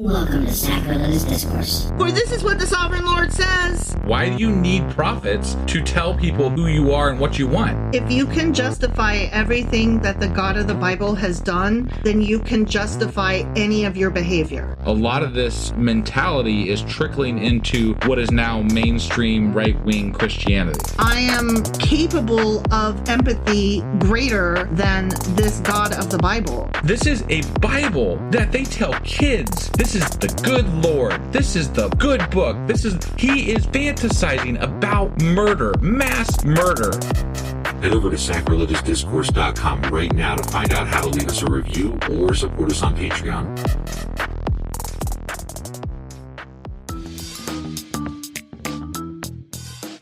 Welcome to Sacrilegious Discourse. For this is what the Sovereign Lord says. Why do you need prophets to tell people who you are and what you want? If you can justify everything that the God of the Bible has done, then you can justify any of your behavior. A lot of this mentality is trickling into what is now mainstream right-wing Christianity. I am capable of empathy greater than this God of the Bible. This is a Bible that they tell kids. This is the good Lord. This is the good book. He is fantasizing about murder, mass murder. Head over to sacrilegiousdiscourse.com right now to find out how to leave us a review or support us on Patreon.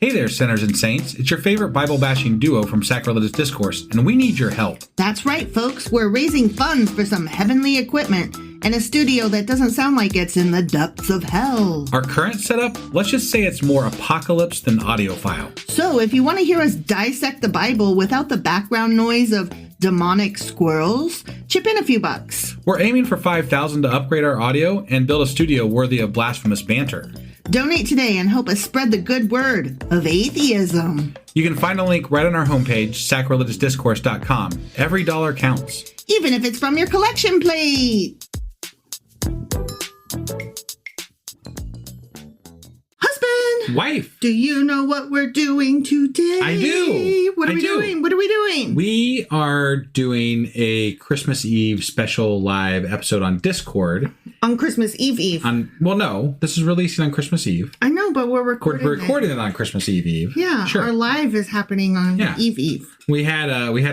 Hey there, sinners and saints. It's your favorite Bible-bashing duo from Sacrilegious Discourse, and we need your help. That's right, folks. We're raising funds for some heavenly equipment and a studio that doesn't sound like it's in the depths of hell. Our current setup, let's just say it's more apocalypse than audiophile. So if you want to hear us dissect the Bible without the background noise of demonic squirrels, chip in a few bucks. We're aiming for $5,000 to upgrade our audio and build a studio worthy of blasphemous banter. Donate today and help us spread the good word of atheism. You can find a link right on our homepage, sacrilegiousdiscourse.com. Every dollar counts. Even if it's from your collection plate. Husband! Wife! Do you know what we're doing today? I do. What are we doing? What are we doing? We are doing a Christmas Eve special live episode on Discord. On Christmas Eve. Well, no, this is releasing on Christmas Eve. I know, but we're recording We're recording it on Christmas Eve. Yeah, sure. Our live is happening on Eve. We had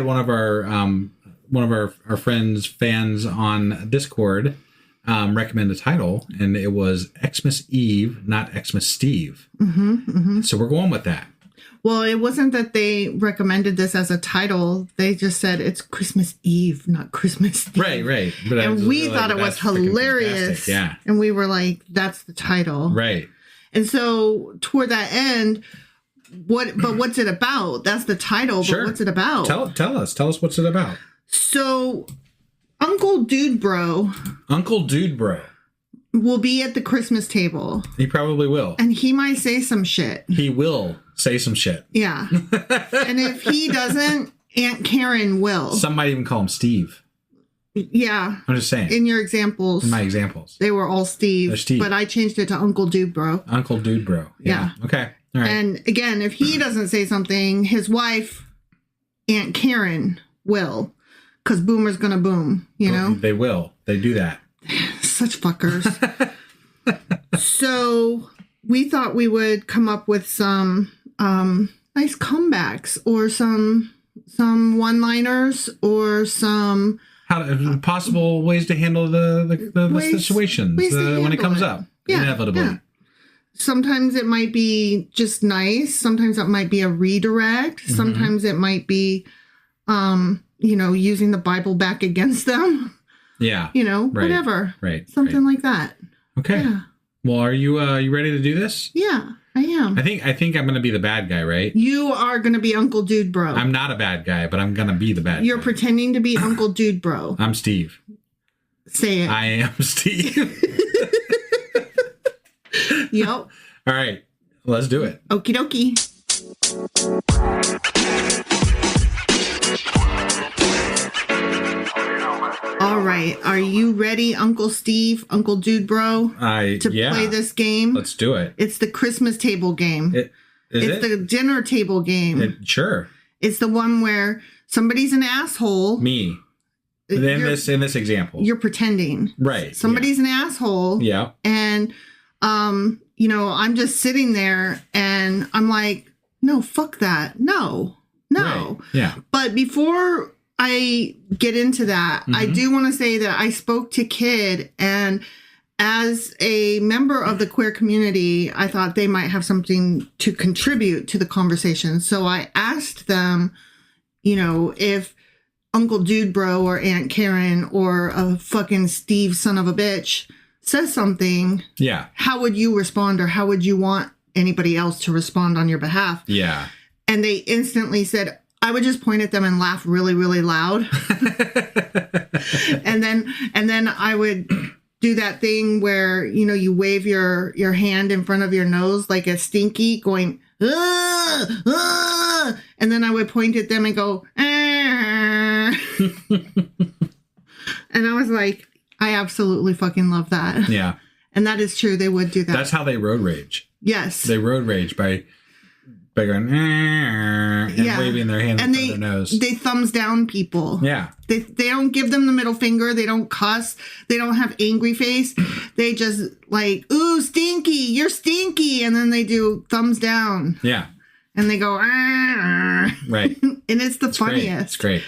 one of our fans on Discord recommend a title, and it was Xmas Eve, not Xmas Steve. So we're going with that. Well, it wasn't that they recommended this as a title. They just said it's Christmas Eve, not Christmas Eve. Right. But and we thought it was hilarious. Yeah. And we were like, that's the title. Right. And so toward that end, what's it about? That's the title, Sure. But what's it about? Tell us what's it about. So Uncle Dude Bro will be at the Christmas table. He probably will. And he might say some shit. He will say some shit. Yeah. And if he doesn't, Aunt Karen will. Some might even call him Steve. Yeah. I'm just saying. In your examples. In my examples. They were all Steve. They're Steve. But I changed it to Uncle Dude Bro. Uncle Dude Bro. Yeah. Okay. All right. And again, if he doesn't say something, his wife, Aunt Karen, will. Because boomer's gonna boom, you know? They will. They do that. Such fuckers. So we thought we would come up with some nice comebacks or some one-liners or some possible ways to handle the situations when it comes up. Inevitably. Yeah. Sometimes it might be just nice. Sometimes it might be a redirect. Sometimes it might be using the Bible back against them. Yeah. Whatever. Right. Something like that. Okay. Yeah. Well, are you ready to do this? Yeah, I am. I think I'm going to be the bad guy, right? You are going to be Uncle Dude Bro. I'm not a bad guy, but I'm going to be the bad guy. You're pretending to be Uncle Dude Bro. I'm Steve. Say it. I am Steve. Yep. All right. Let's do it. Okie dokie. All right. Are you ready, Uncle Steve, Uncle Dude Bro, to play this game? Let's do it. It's the Christmas table game. It's the dinner table game. Sure. It's the one where somebody's an asshole. Me. In this example. You're pretending. Right. Somebody's an asshole. Yeah. And, I'm just sitting there and I'm like, no, fuck that. No. Right. Yeah. But before I get into that, I do want to say that I spoke to Kid, and as a member of the queer community, I thought they might have something to contribute to the conversation. So I asked them, if Uncle Dude Bro or Aunt Karen or a fucking Steve son of a bitch says something, how would you respond, or how would you want anybody else to respond on your behalf? Yeah. And they instantly said, I would just point at them and laugh really, really loud. and then I would do that thing where, you know, you wave your hand in front of your nose like a stinky going, ah, ah, and then I would point at them and go, ah. And I was like, I absolutely fucking love that. Yeah. And that is true. They would do that. That's how they road rage. Yes. They road rage by going and waving their hand in front of their nose. They thumbs down people. Yeah. They don't give them the middle finger. They don't cuss. They don't have angry face. They just like, ooh, stinky, you're stinky. And then they do thumbs down. Yeah. And they go, ah. Right. And it's the funniest. It's great.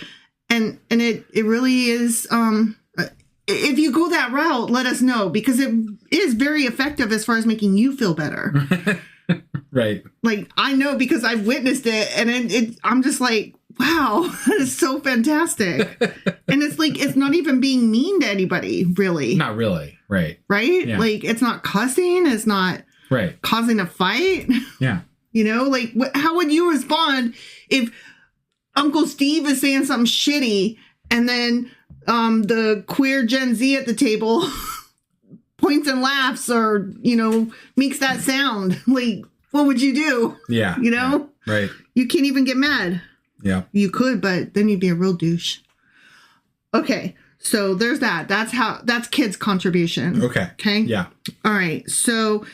And it really is, if you go that route, let us know, because it is very effective as far as making you feel better. Right. Like, I know because I've witnessed it, and I'm just like, wow, that is so fantastic. And it's like, it's not even being mean to anybody, really. Not really. Right. Right? Yeah. Like, it's not cussing. It's not causing a fight. Yeah. You know, like, how would you respond if Uncle Steve is saying something shitty, and then the queer Gen Z at the table points and laughs, or, you know, makes that sound? Like, what would you do? Yeah. You know? Yeah. Right. You can't even get mad. Yeah. You could, but then you'd be a real douche. Okay. So there's that. That's kids' contribution. Okay. Okay. Yeah. All right. So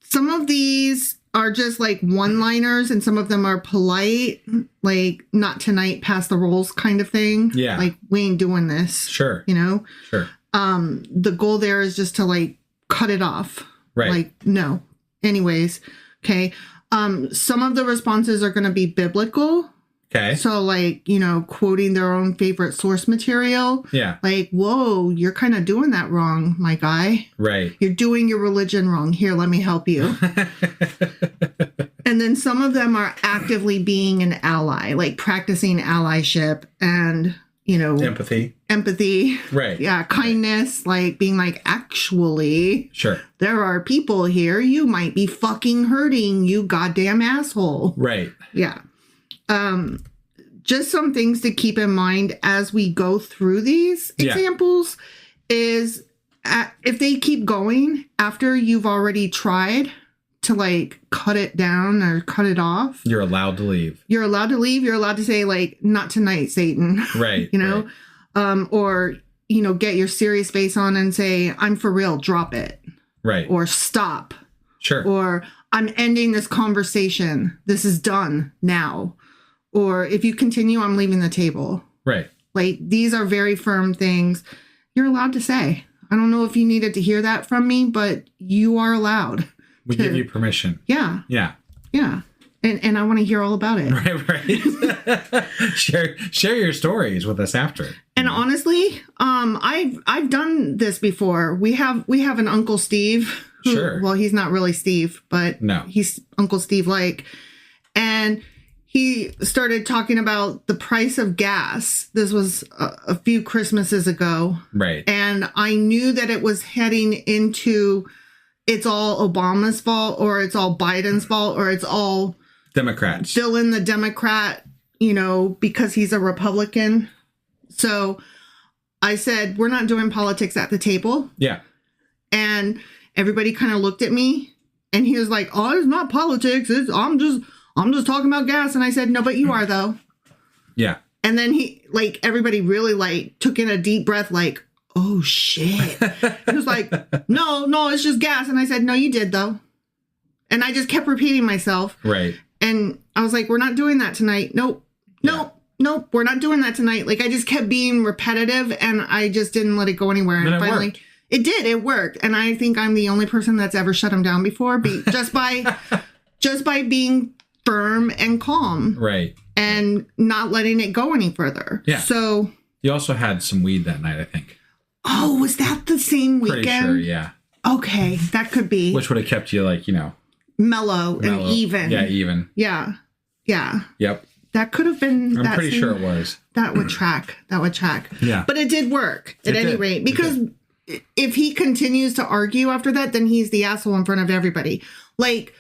some of these are just like one-liners, and some of them are polite, like not tonight, pass the rolls kind of thing. Yeah. Like, we ain't doing this. Sure. You know? Sure. The goal there is just to like cut it off. Right. Like, no. Anyways. Okay. Some of the responses are going to be biblical. Okay. So, like, you know, quoting their own favorite source material. Yeah. Like, whoa, you're kind of doing that wrong, my guy. Right. You're doing your religion wrong. Here, let me help you. And then some of them are actively being an ally, like practicing allyship and, you know, empathy. Right. Yeah. Kindness, like being like, actually, sure, there are people here you might be fucking hurting, you goddamn asshole. Right. Yeah. Just some things to keep in mind as we go through these examples is if they keep going after you've already tried to like cut it down or cut it off, you're allowed to leave. You're allowed to leave. You're allowed to say like, not tonight, Satan. Right. You know, right. Or, you know, get your serious face on and say, I'm for real, drop it. Right. Or stop. Sure. Or I'm ending this conversation. This is done now. Or if you continue, I'm leaving the table. Right. Like, these are very firm things you're allowed to say. I don't know if you needed to hear that from me, but you are allowed. We give you permission. Yeah. Yeah. Yeah. And I want to hear all about it. Right. Share your stories with us after. And honestly, I've done this before. We have an Uncle Steve. Who, sure. Well, he's not really Steve, but no, he's Uncle Steve like. And he started talking about the price of gas. This was a few Christmases ago. Right. And I knew that it was heading into it's all Obama's fault, or it's all Biden's fault, or it's all Democrats. Fill in the Democrat, you know, because he's a Republican. So I said, we're not doing politics at the table. Yeah. And everybody kind of looked at me, and he was like, oh, it's not politics. I'm just talking about gas. And I said, no, but you are, though. Yeah. And then everybody really like took in a deep breath, like, oh shit. He was like, no, it's just gas. And I said, no, you did, though. And I just kept repeating myself. Right. And I was like, we're not doing that tonight. Nope, we're not doing that tonight. Like, I just kept being repetitive, and I just didn't let it go anywhere. And finally, worked. It worked. And I think I'm the only person that's ever shut him down before, just by being firm and calm. Right. And not letting it go any further. Yeah. So you also had some weed that night, I think. Oh, was that the same weekend? Pretty sure, yeah. Okay, that could be. Which would have kept you like, you know, mellow and even. Yeah, even. Yeah. Yeah. Yep. That could have been. I'm pretty sure it was. That would track. Yeah. But it did work at any rate, because if he continues to argue after that, then he's the asshole in front of everybody. Like,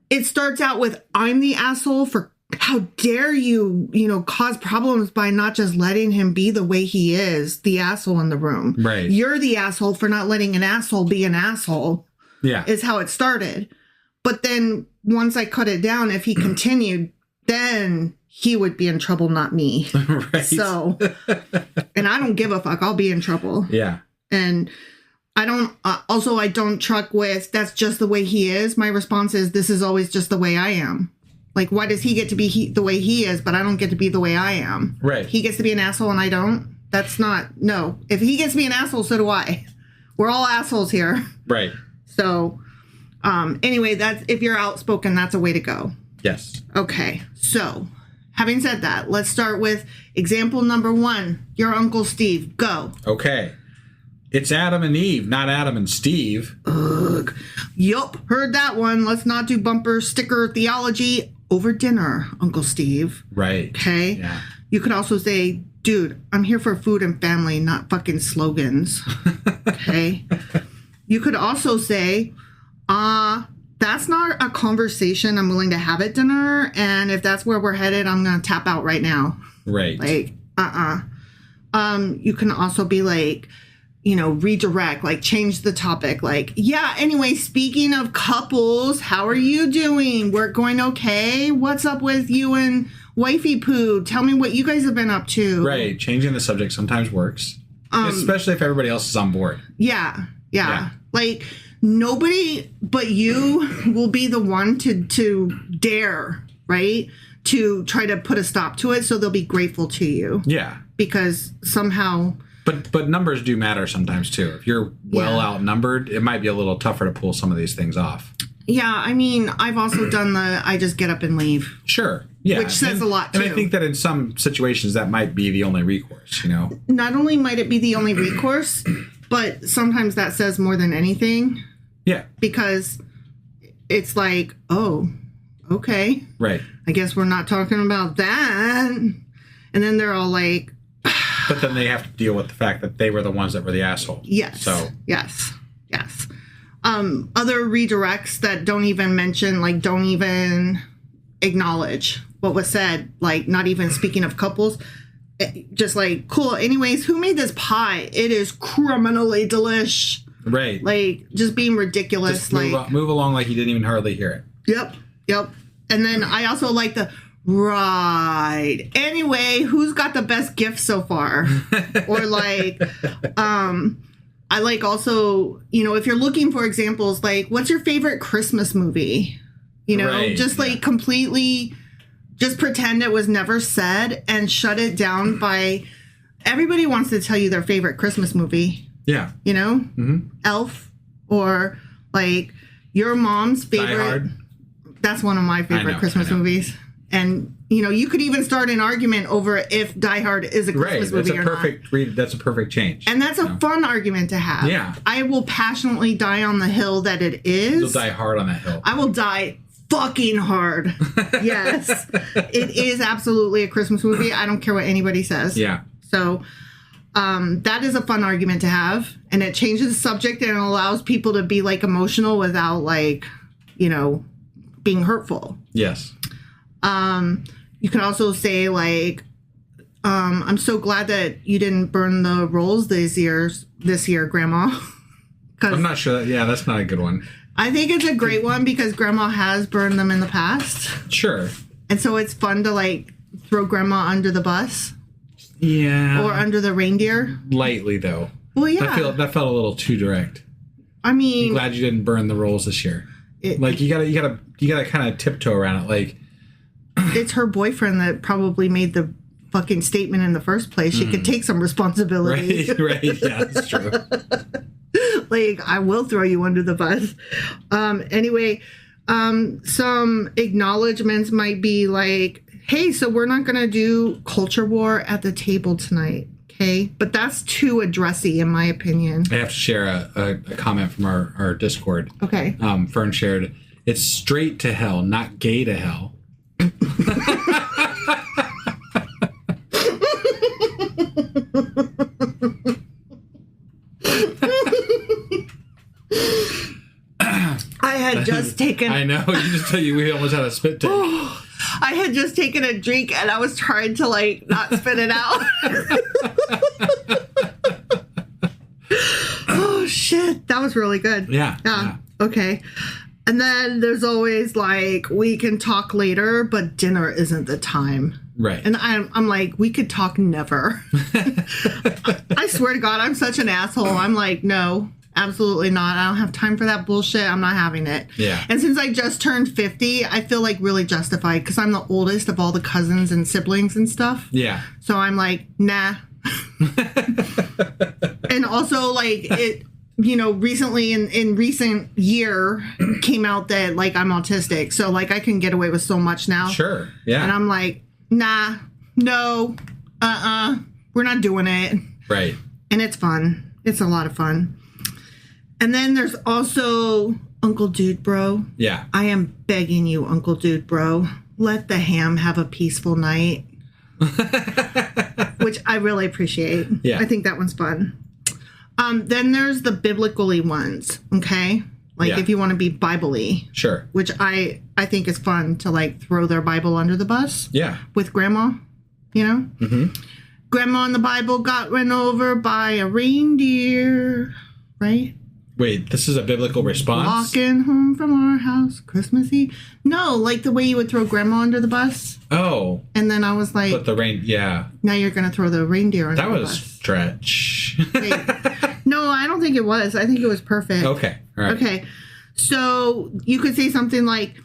it starts out with, I'm the asshole for how dare you, cause problems by not just letting him be the way he is, the asshole in the room. Right. You're the asshole for not letting an asshole be an asshole. Yeah. Is how it started. But then once I cut it down, if he continued, then he would be in trouble, not me. Right. So, and I don't give a fuck. I'll be in trouble. Yeah. And I don't truck with, that's just the way he is. My response is, this is always just the way I am. Like, why does he get to be the way he is, but I don't get to be the way I am? Right. He gets to be an asshole and I don't? That's not, no. If he gets to be an asshole, so do I. We're all assholes here. Right. So, anyway, if you're outspoken, that's a way to go. Yes. Okay. So, having said that, let's start with example number 1. Your Uncle Steve. Go. Okay. It's Adam and Eve, not Adam and Steve. Ugh. Yup. Heard that one. Let's not do bumper sticker theology over dinner, Uncle Steve. Right. Okay. Yeah. You could also say, dude, I'm here for food and family, not fucking slogans. Okay. You could also say, that's not a conversation I'm willing to have at dinner. And if that's where we're headed, I'm going to tap out right now. Right. Like, you can also be like, redirect, like change the topic. Like, yeah, anyway, speaking of couples, how are you doing? Work going okay? What's up with you and wifey poo? Tell me what you guys have been up to. Right. Changing the subject sometimes works. Especially if everybody else is on board. Yeah. Like, nobody but you will be the one to dare, right? To try to put a stop to it, so they'll be grateful to you. Yeah. Because somehow... But numbers do matter sometimes, too. If you're well outnumbered, it might be a little tougher to pull some of these things off. Yeah, I mean, I've also done I just get up and leave. Sure. Yeah. Which says a lot, too. And I think that in some situations, that might be the only recourse, Not only might it be the only recourse, but sometimes that says more than anything. Yeah. Because it's like, oh, okay. Right. I guess we're not talking about that. And then they're all like... But then they have to deal with the fact that they were the ones that were the asshole. Yes. So. Yes. Other redirects that don't even mention, like, don't even acknowledge what was said, like, not even speaking of couples. Just like, cool. Anyways, who made this pie? It is criminally delish. Right. Like, just being ridiculous. Just move along like you didn't even hardly hear it. Yep. And then I also like the... Right. Anyway, who's got the best gift so far? Or like, I like also, if you're looking for examples, like, what's your favorite Christmas movie? Right, just like completely, just pretend it was never said and shut it down by, everybody wants to tell you their favorite Christmas movie. Yeah. Mm-hmm. Elf, or like your mom's favorite. Die Hard. That's one of my favorite Christmas movies. And, you could even start an argument over if Die Hard is a Christmas movie or not. That's a perfect change. And that's a fun argument to have. Yeah. I will passionately die on the hill that it is. You'll die hard on that hill. I will die fucking hard. Yes. It is absolutely a Christmas movie. I don't care what anybody says. Yeah. So that is a fun argument to have. And it changes the subject and it allows people to be, like, emotional without, like, being hurtful. Yes. You can also say, like, I'm so glad that you didn't burn the rolls this year, Grandma. I'm not sure. That's not a good one. I think it's a great one because Grandma has burned them in the past. Sure. And so it's fun to, like, throw Grandma under the bus. Yeah. Or under the reindeer. Lightly, though. Well, yeah. That felt a little too direct. I mean... I'm glad you didn't burn the rolls this year. You gotta kind of tiptoe around it, like... It's her boyfriend that probably made the fucking statement in the first place. She could take some responsibility. Right. Yeah, that's true. Like, I will throw you under the bus. Anyway, some acknowledgments might be like, hey, so we're not going to do culture war at the table tonight. Okay. But that's too addressy, in my opinion. I have to share a comment from our Discord. Okay. Fern shared, it's straight to hell, not gay to hell. I had just taken... I know. We almost had a spit take. I I had just taken a drink and I was trying to like not spit it out. Oh shit, that was really good. Yeah. Okay. And then there's always like, we can talk later, but dinner isn't the time. Right. And I'm like, we could talk never. I swear to God, I'm such an asshole. I'm like, no, absolutely not. I don't have time for that bullshit. I'm not having it. Yeah. And since I just turned 50, I feel like really justified because I'm the oldest of all the cousins and siblings and stuff. Yeah. So I'm like, nah. And also like it, you know, recently in recent year came out that like I'm autistic. So like I can get away with so much now. Sure. Yeah. And I'm like, nah, no, we're not doing it. Right. And it's fun. It's a lot of fun. And then there's also Uncle Dude Bro. Yeah. I am begging you, Uncle Dude Bro, let the ham have a peaceful night. Which I really appreciate. Yeah. I think that one's fun. Then there's the biblically ones, okay? Like Yeah. if you want to be Bible-y. Sure. Which I think is fun to like throw their Bible under the bus. Yeah. With grandma, you know? Mm-hmm. Grandma in the Bible got run over by a reindeer, right? Wait, this is a biblical response? Walking home from our house Christmas Eve. No, like the way you would throw grandma under the bus. Oh. And then I was like, But the rain, yeah. now you're going to throw the reindeer under That the was bus. stretch. Wait. No, I don't think it was. I think it was perfect. Okay. All right. Okay. So you could say something like,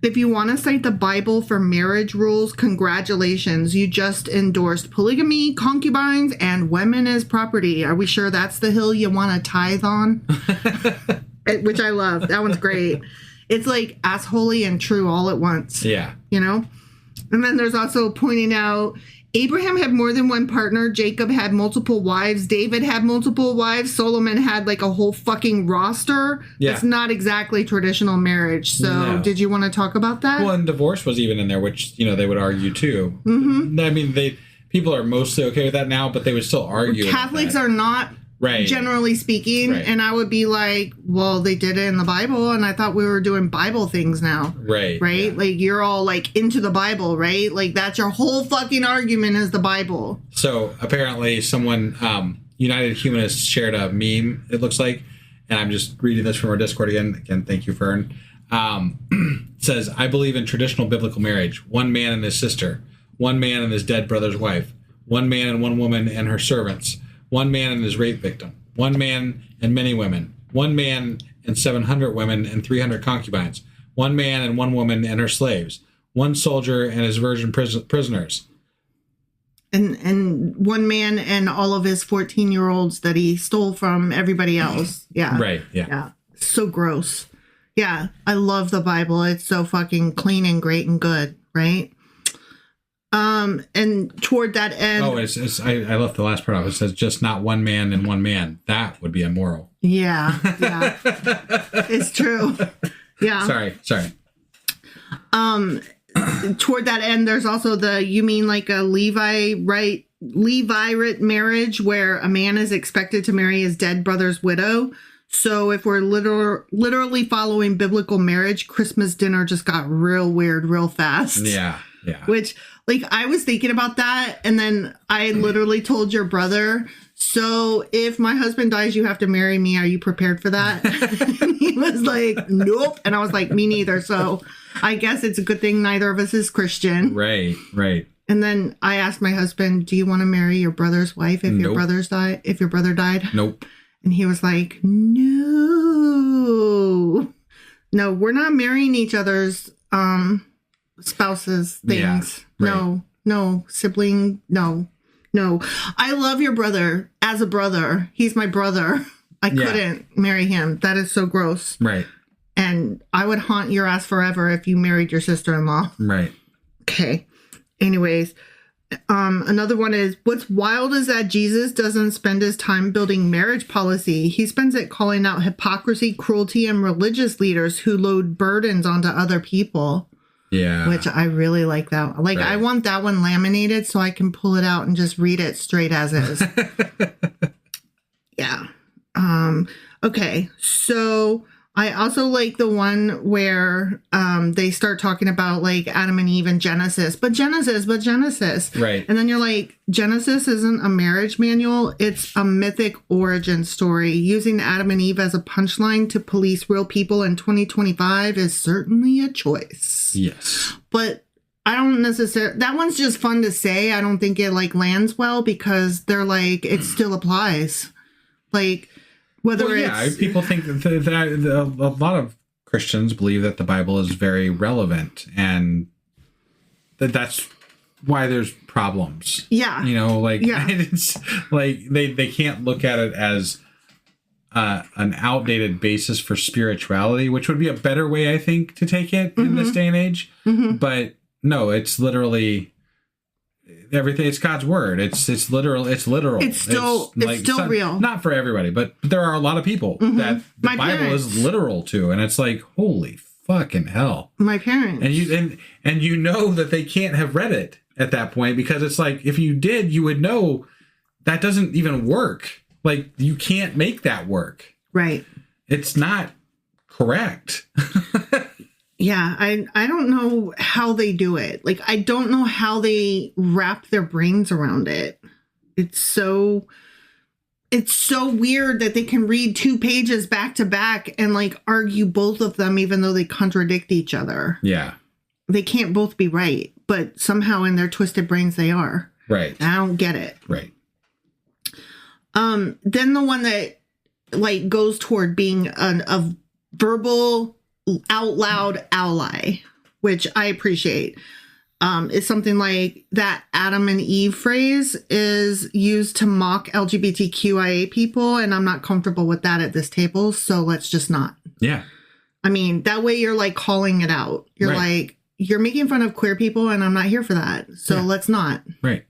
if you want to cite the Bible for marriage rules, congratulations. You just endorsed polygamy, concubines, and women as property. Are we sure that's the hill you want to tithe on? Which I love. That one's great. It's like assholey and true all at once. Yeah. You know? And then there's also pointing out Abraham had more than one partner. Jacob had multiple wives. David had multiple wives. Solomon had like a whole fucking roster. Yeah. It's not exactly traditional marriage. So No. did you want to talk about that? Well, and divorce was even in there, which, you know, they would argue too. Mm-hmm. I mean, people are mostly okay with that now, but they would still argue. Catholics are not, right. generally speaking. Right. And I would be like, well, they did it in the Bible. And I thought we were doing Bible things now. Right. Right? Yeah. Like you're all like into the Bible, right? Like that's your whole fucking argument is the Bible. So apparently someone, United Humanists shared a meme, it looks like, and I'm just reading this from our Discord again. Again, thank you, Fern. Says, I believe in traditional biblical marriage. One man and his sister. One man and his dead brother's wife. One man and one woman and her servants. One man and his rape victim. One man and many women. One man and 700 women and 300 concubines. One man and one woman and her slaves. One soldier and his virgin prisoners. And one man and all of his 14-year-olds that he stole from everybody else. Yeah. Right, yeah. Yeah. So gross. Yeah. I love the Bible. It's so fucking clean and great and good, right? And toward that end. Oh, I left the last part off. It says just not one man and one man. That would be immoral. Yeah. Yeah. It's true. Yeah. Sorry. Toward that end, there's also you mean like a Levite marriage where a man is expected to marry his dead brother's widow. So if we're literally following biblical marriage, Christmas dinner just got real weird real fast. Yeah. Yeah. Which, like, I was thinking about that, and then I literally told your brother, so if my husband dies, you have to marry me. Are you prepared for that? And he was like, nope. And I was like, me neither. So I guess it's a good thing neither of us is Christian. Right. And then I asked my husband, do you want to marry your brother's wife if your brother died? Nope. And he was like, no, we're not marrying each other's spouses things. Yeah, right. No, sibling. No. I love your brother as a brother. He's my brother. I couldn't marry him. That is so gross. Right. And I would haunt your ass forever if you married your sister-in-law. Right. Okay. Anyways, another one is, what's wild is that Jesus doesn't spend his time building marriage policy. He spends it calling out hypocrisy, cruelty, and religious leaders who load burdens onto other people. Yeah. Which I really like that. Like, right. I want that one laminated so I can pull it out and just read it straight as is. Yeah. Okay. So I also like the one where they start talking about like Adam and Eve and Genesis. But Genesis. Right. And then you're like, Genesis isn't a marriage manual. It's a mythic origin story. Using Adam and Eve as a punchline to police real people in 2025 is certainly a choice. Yes. But I don't necessarily... That one's just fun to say. I don't think it like lands well because they're like, it still applies. Like... Whether it's... people think that a lot of Christians believe that the Bible is very relevant and that's why there's problems. Yeah. You know, like, it's like they can't look at it as an outdated basis for spirituality, which would be a better way, I think, to take it in this day and age. Mm-hmm. But no, it's literally... Everything, it's God's word. It's literal. It's still real. Not for everybody, but there are a lot of people that the Bible is literal to, and it's like, holy fucking hell. My parents. And you know that they can't have read it at that point because it's like if you did, you would know that doesn't even work. Like you can't make that work. Right. It's not correct. Yeah, I don't know how they do it. Like, I don't know how they wrap their brains around it. It's so weird that they can read 2 pages back to back and, like, argue both of them even though they contradict each other. Yeah. They can't both be right, but somehow in their twisted brains they are. Right. I don't get it. Right. Then the one that, like, goes toward being a verbal... out loud ally, which I appreciate, is something like that Adam and Eve phrase is used to mock LGBTQIA people, and I'm not comfortable with that at this table, so let's just not. Yeah. I mean, that way you're like calling it out. You're like, you're making fun of queer people, and I'm not here for that, so let's not. Right.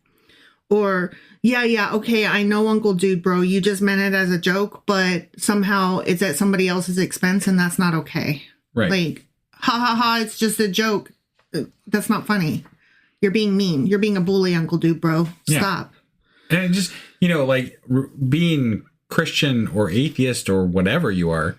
Or, okay, I know Uncle Dude, bro, you just meant it as a joke, but somehow it's at somebody else's expense, and that's not okay. Right. Like, ha ha ha, it's just a joke. That's not funny. You're being mean. You're being a bully, Uncle Dude, bro. Stop. Yeah. And just, like being Christian or atheist or whatever you are,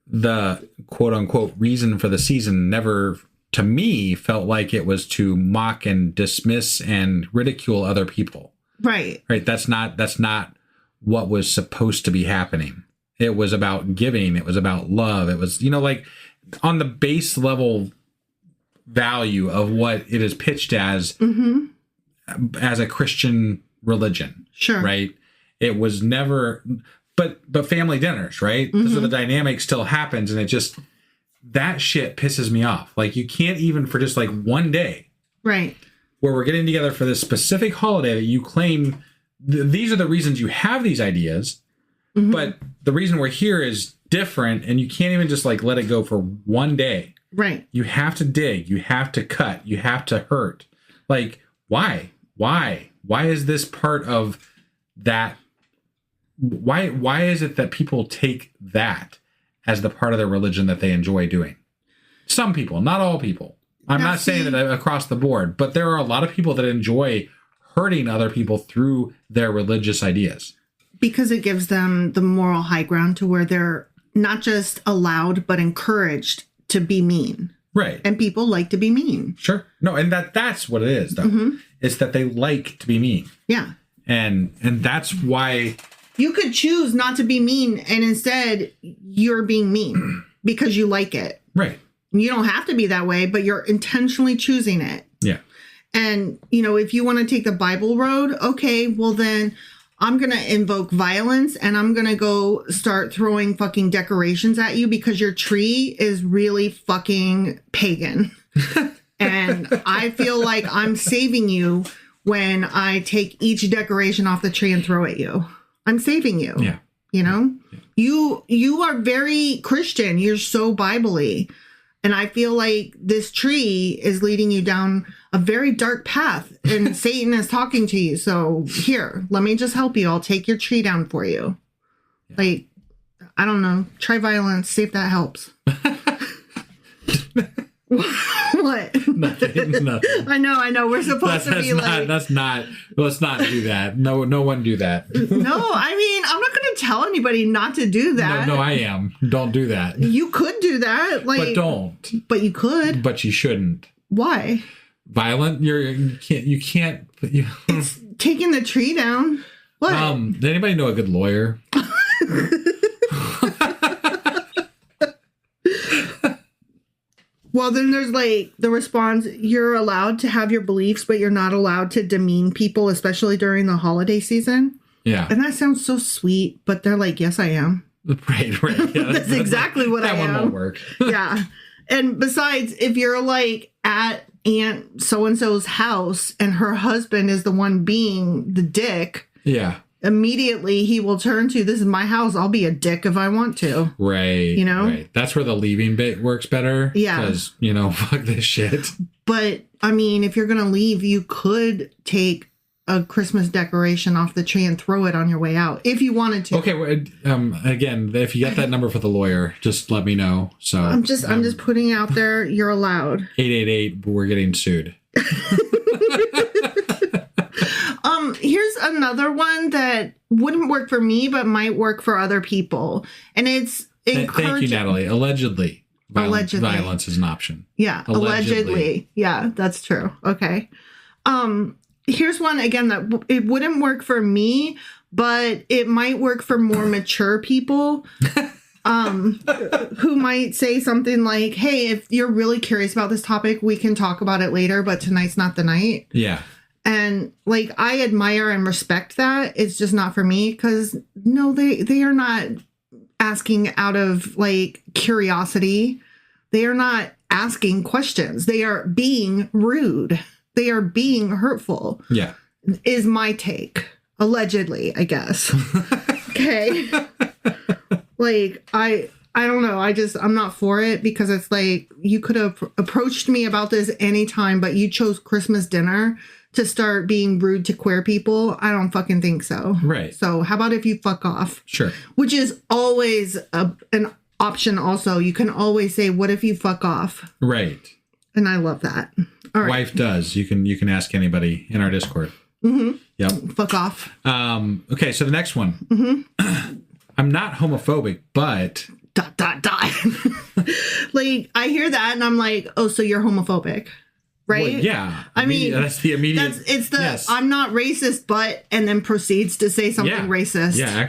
the quote unquote reason for the season never, to me, felt like it was to mock and dismiss and ridicule other people. Right. Right. That's not what was supposed to be happening. It was about giving. It was about love. It was, like, on the base level value of what it is pitched as a Christian religion. Sure. Right. It was never, but family dinners, right? So the dynamic still happens, and it just, that shit pisses me off. Like, you can't even for just like one day. Right. Where we're getting together for this specific holiday that you claim these are the reasons you have these ideas, but the reason we're here is different, and you can't even just like let it go for one day. Right. You have to dig, you have to cut, you have to hurt. Like, why is this part of that? Why is it that people take that as the part of their religion that they enjoy doing? Some people, not all people. I'm not saying that across the board, but there are a lot of people that enjoy hurting other people through their religious ideas. Because it gives them the moral high ground to where they're not just allowed, but encouraged to be mean. Right. And people like to be mean. Sure. No, and that's what it is, though. It's that they like to be mean. Yeah. And that's why... You could choose not to be mean, and instead you're being mean because you like it. Right. You don't have to be that way, but you're intentionally choosing it. Yeah. And, if you want to take the Bible road, okay, well then... I'm going to invoke violence, and I'm going to go start throwing fucking decorations at you because your tree is really fucking pagan. And I feel like I'm saving you when I take each decoration off the tree and throw at you. I'm saving you. Yeah. Yeah. You are very Christian. You're so Bible-y. And I feel like this tree is leading you down a very dark path, and Satan is talking to you. So here, let me just help you. I'll take your tree down for you. Yeah. Like, I don't know. Try violence. See if that helps. What? Nothing. I know. We're supposed to be like... Let's not do that. No one do that. No, I mean, I'm not going to tell anybody not to do that. No, I am. Don't do that. You could do that. Like, but don't. But you could. But you shouldn't. Why? Violent? You can't. It's taking the tree down. What? Does anybody know a good lawyer? Well, then there's like the response, you're allowed to have your beliefs, but you're not allowed to demean people, especially during the holiday season. Yeah. And that sounds so sweet, but they're like, yes, I am. Right. Yeah, that's exactly what I am. That one won't work. Yeah. And besides, if you're like at Aunt so-and-so's house and her husband is the one being the dick. Yeah. Immediately he will turn to, this is my house. I'll be a dick if I want to. Right. You know? Right. That's where the leaving bit works better. Yeah. Because, fuck this shit. But, I mean, if you're going to leave, you could take a Christmas decoration off the tree and throw it on your way out if you wanted to. Okay. Again, if you get that number for the lawyer, just let me know. So I'm just putting out there, you're allowed. 888, we're getting sued. Here's another one that wouldn't work for me, but might work for other people. And it's encouraging. Thank you, Natalie. Allegedly. Violence is an option. Yeah. Allegedly. Yeah, that's true. Okay. Here's one, again, that it wouldn't work for me, but it might work for more mature people. Who might say something like, hey, if you're really curious about this topic, we can talk about it later, but tonight's not the night. Yeah. And like, I admire and respect that. It's just not for me because no, they are not asking out of like curiosity. They are not asking questions. They are being rude. They are being hurtful. Yeah. Is my take. Allegedly, I guess. Okay. Like, I don't know. I'm not for it because it's like you could have approached me about this anytime, but you chose Christmas dinner to start being rude to queer people. I don't fucking think so. Right. So how about if you fuck off? Sure. Which is always an option also. You can always say, what if you fuck off? Right. And I love that. All right. Wife does. You can ask anybody in our Discord. Mm-hmm. Yep. Fuck off. Okay, so the next one. Mm-hmm. I'm not homophobic, but... ... Like, I hear that and I'm like, oh, so you're homophobic. Right? Well, yeah. I mean, that's the immediate... It's the, yes. I'm not racist, but... And then proceeds to say something racist. Yeah,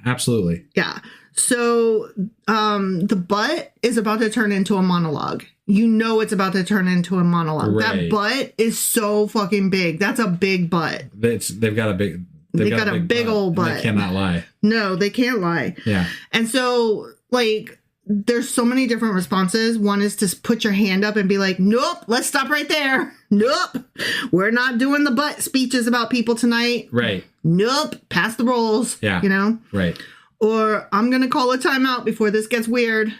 absolutely. Yeah. So, the but is about to turn into a monologue. You know it's about to turn into a monologue. Right. That butt is so fucking big. That's a big butt. They've got a big... They got a big old butt. They cannot lie. No, they can't lie. Yeah. And so, like... There's so many different responses. One is to put your hand up and be like, nope, let's stop right there. Nope. We're not doing the butt speeches about people tonight. Right. Nope. Pass the rolls. Yeah. You know? Right. Or I'm going to call a timeout before this gets weird.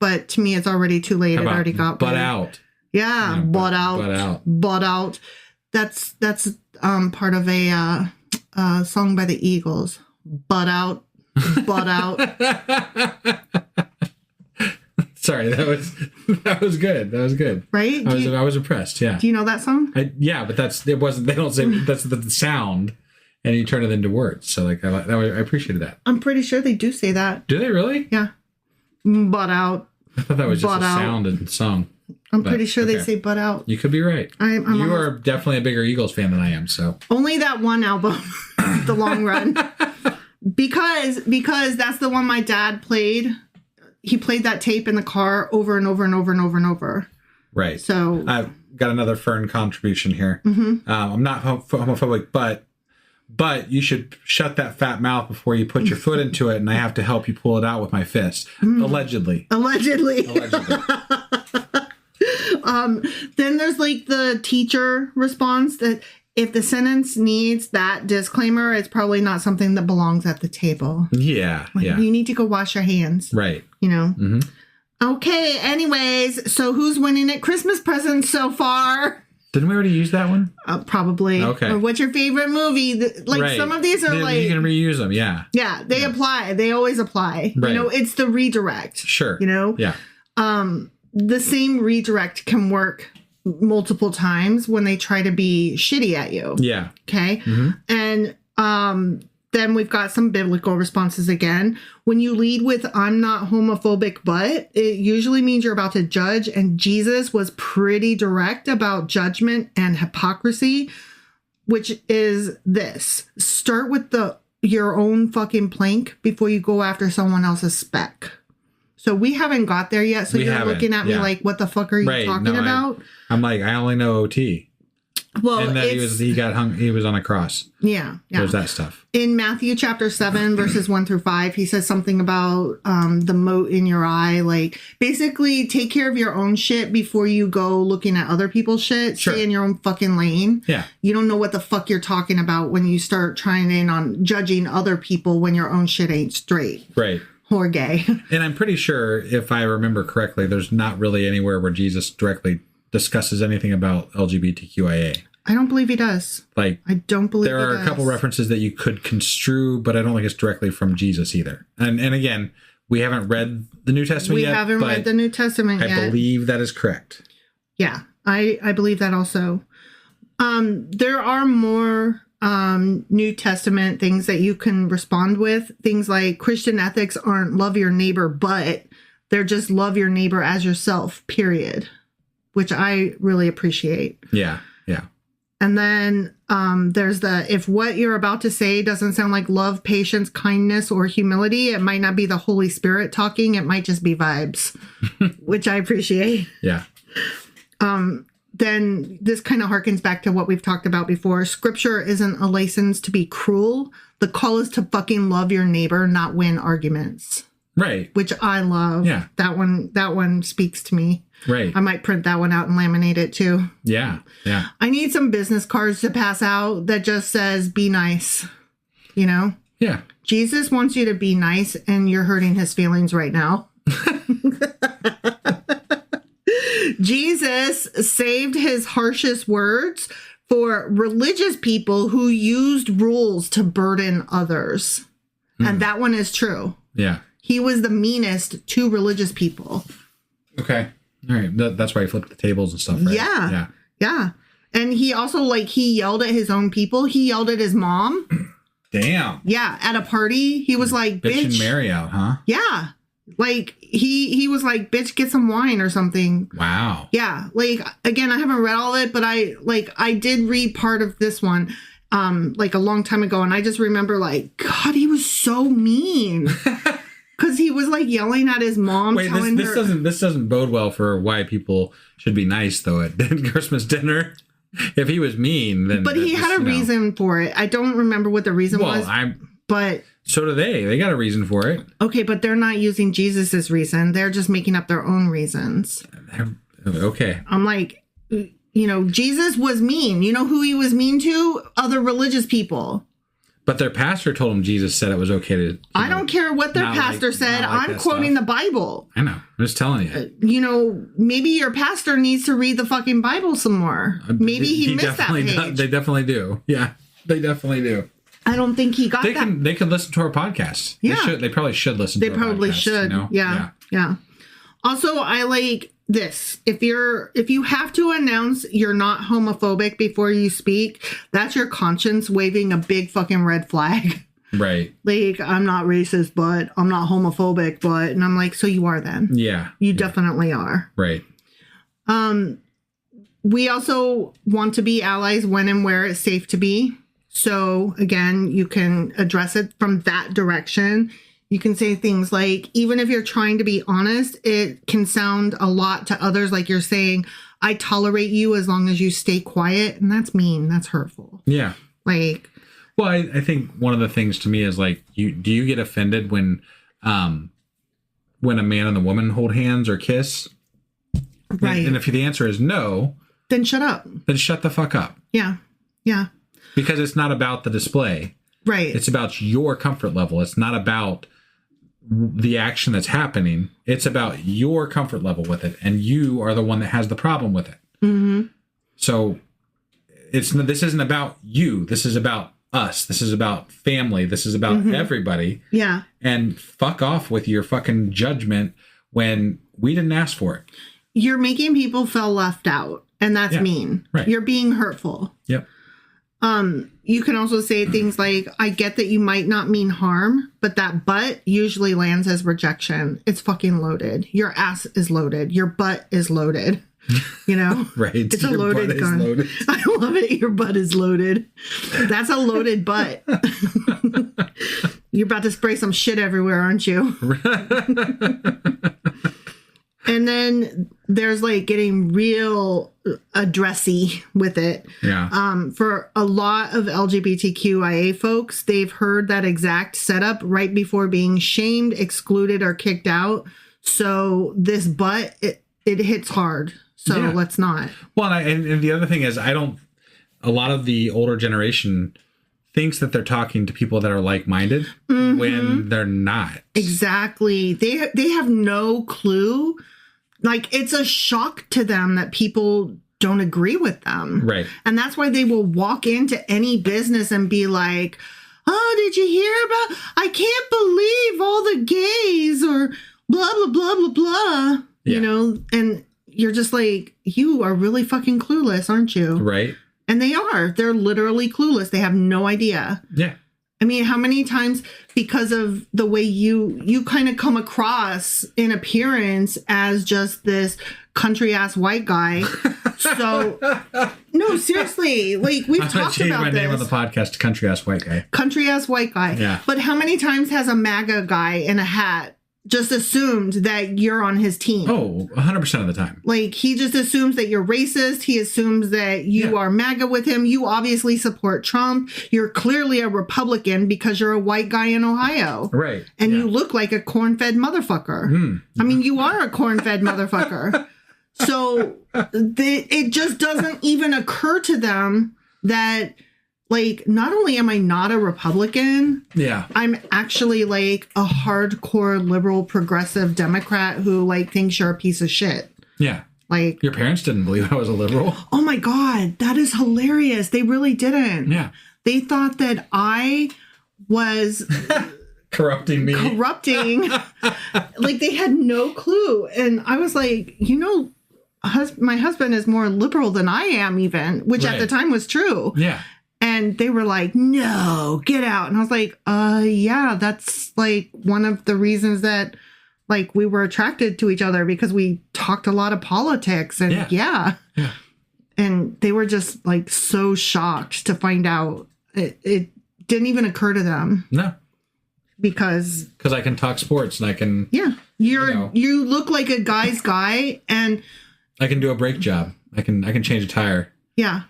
But to me, it's already too late. It already got butt weird. Out. Yeah. Butt out. Butt out. Butt out. That's part of a song by the Eagles. Butt out. Butt out. Sorry, that was good. That was good. Right? I was impressed. Yeah. Do you know that song? Yeah, but it wasn't. They don't say that's the sound, and you turn it into words. So like I appreciated that. I'm pretty sure they do say that. Do they really? Yeah. Butt out. I thought that was just a sound and song. I'm pretty sure they say butt out. You could be right. You are definitely a bigger Eagles fan than I am. So only that one album, The Long Run, because that's the one my dad played. He played that tape in the car over and over and over and over and over. Right. So I've got another Fern contribution here. Mm-hmm. I'm not homophobic, but you should shut that fat mouth before you put your foot into it, and I have to help you pull it out with my fist. Allegedly. Then there's like the teacher response that if the sentence needs that disclaimer, it's probably not something that belongs at the table. Yeah. Like, yeah. You need to go wash your hands. Right. You know? Mm-hmm. Okay. Anyways, so who's winning at Christmas presents so far? Didn't we already use that one? Probably. Okay. Or what's your favorite movie? Like right. Some of these are like... You can reuse them, yeah. Yeah, they apply. They always apply. Right. You know, it's the redirect. Sure. You know? Yeah. the same redirect can work multiple times when they try to be shitty at you. Yeah. Okay. And then we've got some biblical responses again. When you lead with "I'm not homophobic, but," it usually means you're about to judge. And Jesus was pretty direct about judgment and hypocrisy, which is this: start with your own fucking plank before you go after someone else's speck. So we haven't got there yet. So you're looking at me like, what the fuck are you talking about? I'm like, I only know OT. Well, and that he got hung. He was on a cross. Yeah. There's that stuff. In Matthew chapter 7, verses 1-5, he says something about the mote in your eye. Like, basically, take care of your own shit before you go looking at other people's shit. Sure. Stay in your own fucking lane. Yeah. You don't know what the fuck you're talking about when you start trying in on judging other people when your own shit ain't straight. Right. Or gay. And I'm pretty sure, if I remember correctly, there's not really anywhere where Jesus directly discusses anything about LGBTQIA. I don't believe he does. Like, I don't believe there are a couple references that you could construe, but I don't think it's directly from Jesus either. And again, we haven't read the New Testament yet. We haven't read the New Testament yet. I believe that is correct. Yeah, I believe that also. There are more New Testament things that you can respond with. Things like Christian ethics aren't love your neighbor, but they're just love your neighbor as yourself, period. Which I really appreciate. Yeah, yeah. And then there's if what you're about to say doesn't sound like love, patience, kindness, or humility, it might not be the Holy Spirit talking. It might just be vibes, which I appreciate. Yeah. Then this kind of harkens back to what we've talked about before. Scripture isn't a license to be cruel. The call is to fucking love your neighbor, not win arguments. Right. Which I love. Yeah. That one speaks to me. Right. I might print that one out and laminate it too. Yeah. Yeah. I need some business cards to pass out that just says, be nice. You know? Yeah. Jesus wants you to be nice and you're hurting his feelings right now. Jesus saved his harshest words for religious people who used rules to burden others. And that one is true. Yeah. He was the meanest to religious people. Okay. All right. That's why he flipped the tables and stuff, right? Yeah. Yeah. Yeah. And he also, he yelled at his own people. He yelled at his mom. Damn. Yeah. At a party, he was like, bitch. Bitch and Mary out, huh? Yeah. Like, he was like, bitch, get some wine or something. Wow. Yeah. Like, again, I haven't read all of it, but I did read part of this one, a long time ago. And I just remember, God, he was so mean. Because he was yelling at his mom. Wait, this doesn't bode well for why people should be nice though at Christmas dinner. If he was mean, then. But he had a reason for it. I don't remember what the reason was. But so do they. They got a reason for it. Okay, but they're not using Jesus's reason. They're just making up their own reasons. Okay. I'm like, Jesus was mean. You know who he was mean to? Other religious people. But their pastor told them Jesus said it was okay to. I don't care what their pastor said. I'm quoting the Bible. I know. I'm just telling you. Maybe your pastor needs to read the fucking Bible some more. Maybe he missed that page. They definitely do. Yeah, they definitely do. I don't think he got that. They can listen to our podcast. Yeah. They probably should listen to our podcast. They probably should. Yeah. Also, I like this. If you have to announce you're not homophobic before you speak, that's your conscience waving a big fucking red flag. Right. I'm not racist, but I'm not homophobic, but, and I'm like, so you are then. Yeah. You definitely are. Right. We also want to be allies when and where it's safe to be. So again, you can address it from that direction. You can say things like, even if you're trying to be honest, it can sound a lot to others like you're saying, I tolerate you as long as you stay quiet. And that's mean. That's hurtful. Yeah. Well, I think one of the things to me is do you get offended when a man and a woman hold hands or kiss? Right. And if the answer is no, then shut up. Then shut the fuck up. Yeah. Yeah. Because it's not about the display. Right. It's about your comfort level. It's not about the action that's happening. It's about your comfort level with it. And you are the one that has the problem with it. Mm-hmm. So this isn't about you. This is about us. This is about family. This is about everybody. Yeah. And fuck off with your fucking judgment when we didn't ask for it. you're making people feel left out, and that's mean. Right. You're being hurtful. Yep. You can also say things like, I get that you might not mean harm, but that but usually lands as rejection. It's fucking loaded. Your ass is loaded. Your butt is loaded. You know? Right. It's a Your loaded butt is gun. loaded. I love it. Your butt is loaded. That's a loaded butt. You're about to spray some shit everywhere, aren't you? And then there's like getting real addressy with it. Yeah. For a lot of LGBTQIA folks, they've heard that exact setup right before being shamed, excluded, or kicked out. So this butt, it hits hard. So let's not. Well, and the other thing is, a lot of the older generation thinks that they're talking to people that are like-minded when they're not. Exactly. They have no clue. Like, it's a shock to them that people don't agree with them. Right. And that's why they will walk into any business and be like, oh, did you hear about, I can't believe all the gays or blah, blah, blah, blah, blah. Yeah. You know, and you're just like, you are really fucking clueless, aren't you? Right. And they are. They're literally clueless. They have no idea. Yeah. I mean, how many times, because of the way you kind of come across in appearance as just this country ass white guy. So, no, seriously, like we've talked about my this. name on the podcast to country ass white guy. Country ass white guy. Yeah. But how many times has a MAGA guy in a hat just assumed that you're on his team? Oh, 100% of the time. Like, he just assumes that you're racist. He assumes that you are MAGA with him. You obviously support Trump. You're clearly a Republican because you're a white guy in Ohio. Right. And you look like a corn-fed motherfucker. I mean, you are a corn-fed motherfucker. So it just doesn't even occur to them that, like, not only am I not a Republican, I'm actually like a hardcore liberal progressive Democrat who like thinks you're a piece of shit. Yeah. Like, your parents didn't believe I was a liberal. Oh my God, that is hilarious. They really didn't. Yeah. They thought that I was corrupting me. Like, they had no clue. And I was like, you know, my husband is more liberal than I am even, which at the time was true. Yeah. And they were like, no, get out. And I was like, yeah, that's like one of the reasons that like we were attracted to each other, because we talked a lot of politics and and they were just like so shocked to find out it didn't even occur to them. No. Because I can talk sports and I can. Yeah. You look like a guy's guy, and I can do a brake job. I can change a tire. Yeah.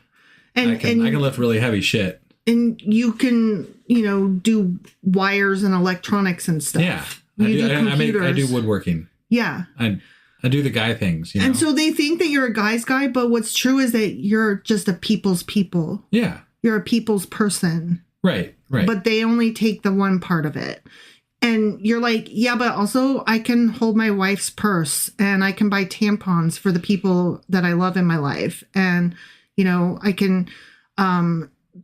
And I can lift really heavy shit. And you can, do wires and electronics and stuff. Yeah. I do woodworking. Yeah. I do the guy things. And so they think that you're a guy's guy, but what's true is that you're just a people's people. Yeah. You're a people's person. Right. Right. But they only take the one part of it. And you're like, yeah, but also I can hold my wife's purse and I can buy tampons for the people that I love in my life. And I can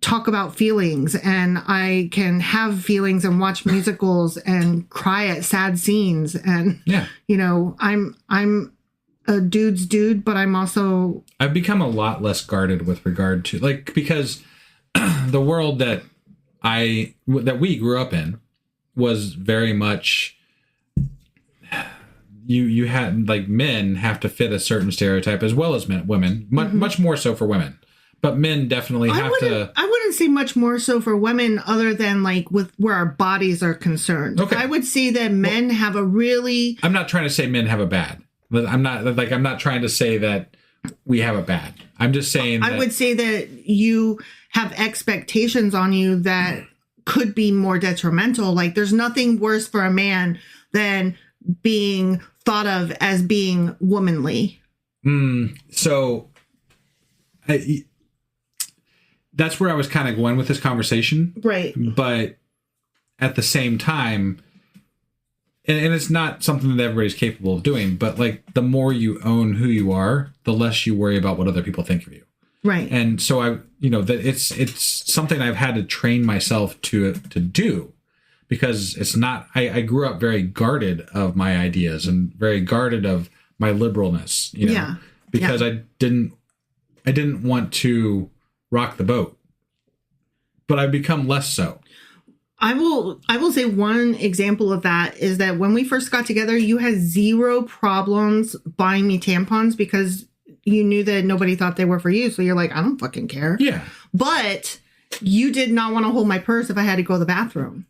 talk about feelings, and I can have feelings and watch musicals and cry at sad scenes. And, I'm a dude's dude, but I've become a lot less guarded with regard to, like, because the world that we grew up in was very much, you had, like, men have to fit a certain stereotype as well as women, much more so for women, but men definitely have to. I wouldn't say much more so for women, other than like with where our bodies are concerned. Okay. I would say that men have a really. I'm not trying to say men have a bad. I'm not trying to say that we have a bad. I'm just saying that I would say that you have expectations on you that could be more detrimental. Like, there's nothing worse for a man than being thought of as being womanly. So that's where I was kind of going with this conversation. Right. But at the same time, and it's not something that everybody's capable of doing, but like, the more you own who you are, the less you worry about what other people think of you. Right. And so that it's something I've had to train myself to do, because it's not, I grew up very guarded of my ideas and very guarded of my liberalness, you know, Yeah. because I didn't want to rock the boat, but I've become less so. I will say one example of that is that when we first got together, you had zero problems buying me tampons because you knew that nobody thought they were for you. So you're like, I don't fucking care. Yeah. But you did not want to hold my purse if I had to go to the bathroom.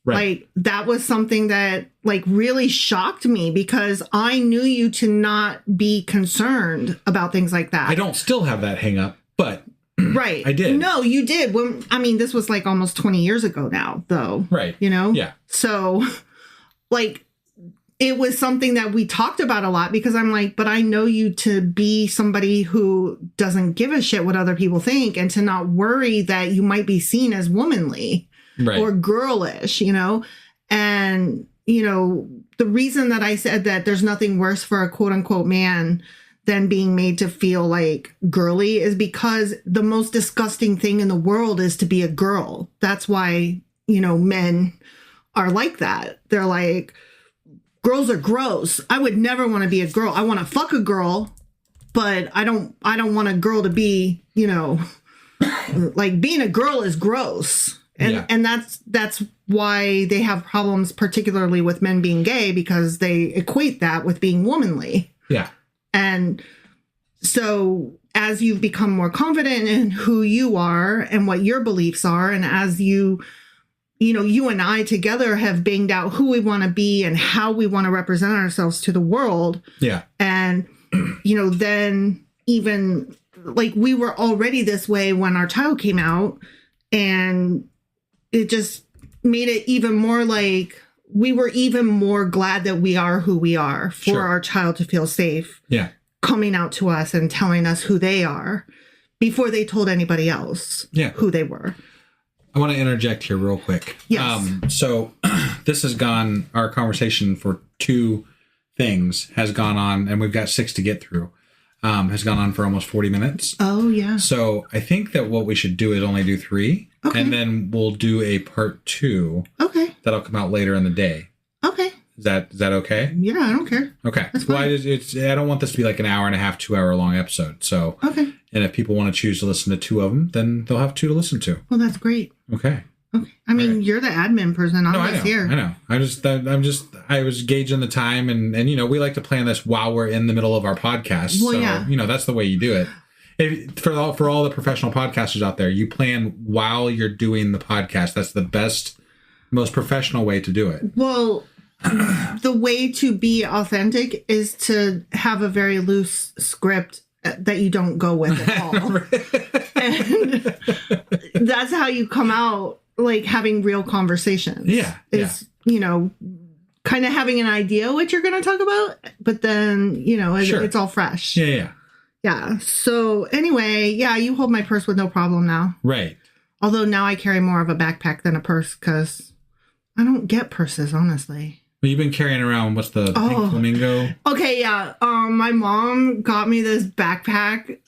Right. Like, that was something that, like, really shocked me because I knew you to not be concerned about things like that. I don't still have that hang up, but right. I did. No, you did. This was like almost 20 years ago now, though. Right. You know? Yeah. So, like, it was something that we talked about a lot because I'm like, but I know you to be somebody who doesn't give a shit what other people think and to not worry that you might be seen as womanly. Right. Or girlish, you know? And, you know, the reason that I said that there's nothing worse for a quote unquote man than being made to feel like girly is because the most disgusting thing in the world is to be a girl. That's why, you know, men are like that. They're like, girls are gross. I would never want to be a girl. I want to fuck a girl, but I don't want a girl to be, you know, like being a girl is gross. And that's why they have problems, particularly with men being gay, because they equate that with being womanly. Yeah. And so as you've become more confident in who you are and what your beliefs are, and as you and I together have banged out who we want to be and how we want to represent ourselves to the world. Yeah. And, you know, then even like we were already this way when our child came out, and it just made it even more like we were even more glad that we are who we are for our child to feel safe. Yeah. Coming out to us and telling us who they are before they told anybody else who they were. I want to interject here real quick. Yes. So this has gone, our conversation for 2 things has gone on, and we've got 6 to get through, has gone on for almost 40 minutes. Oh, yeah. So I think that what we should do is only do 3. Okay. And then we'll do a part 2. Okay. That'll come out later in the day. Okay. Is that okay? Yeah, I don't care. Okay. That's fine. I don't want this to be like an hour and a half, 2 hour long episode. So, okay. And if people want to choose to listen to 2 of them, then they'll have 2 to listen to. Well, that's great. Okay. Okay. I mean, right. You're the admin person. I'm just here. I know. I was gauging the time, and you know, we like to plan this while we're in the middle of our podcast. Well, so, yeah. You know, that's the way you do it. For all the professional podcasters out there, you plan while you're doing the podcast. That's the best, most professional way to do it. Well, the way to be authentic is to have a very loose script that you don't go with at all. And that's how you come out, like, having real conversations. Yeah. You know, kind of having an idea what you're going to talk about, but then, you know, it's all fresh. Yeah. So anyway, you hold my purse with no problem now. Right. Although now I carry more of a backpack than a purse because I don't get purses, honestly. Well, you've been carrying around, what's the pink flamingo? Okay, yeah. My mom got me this backpack,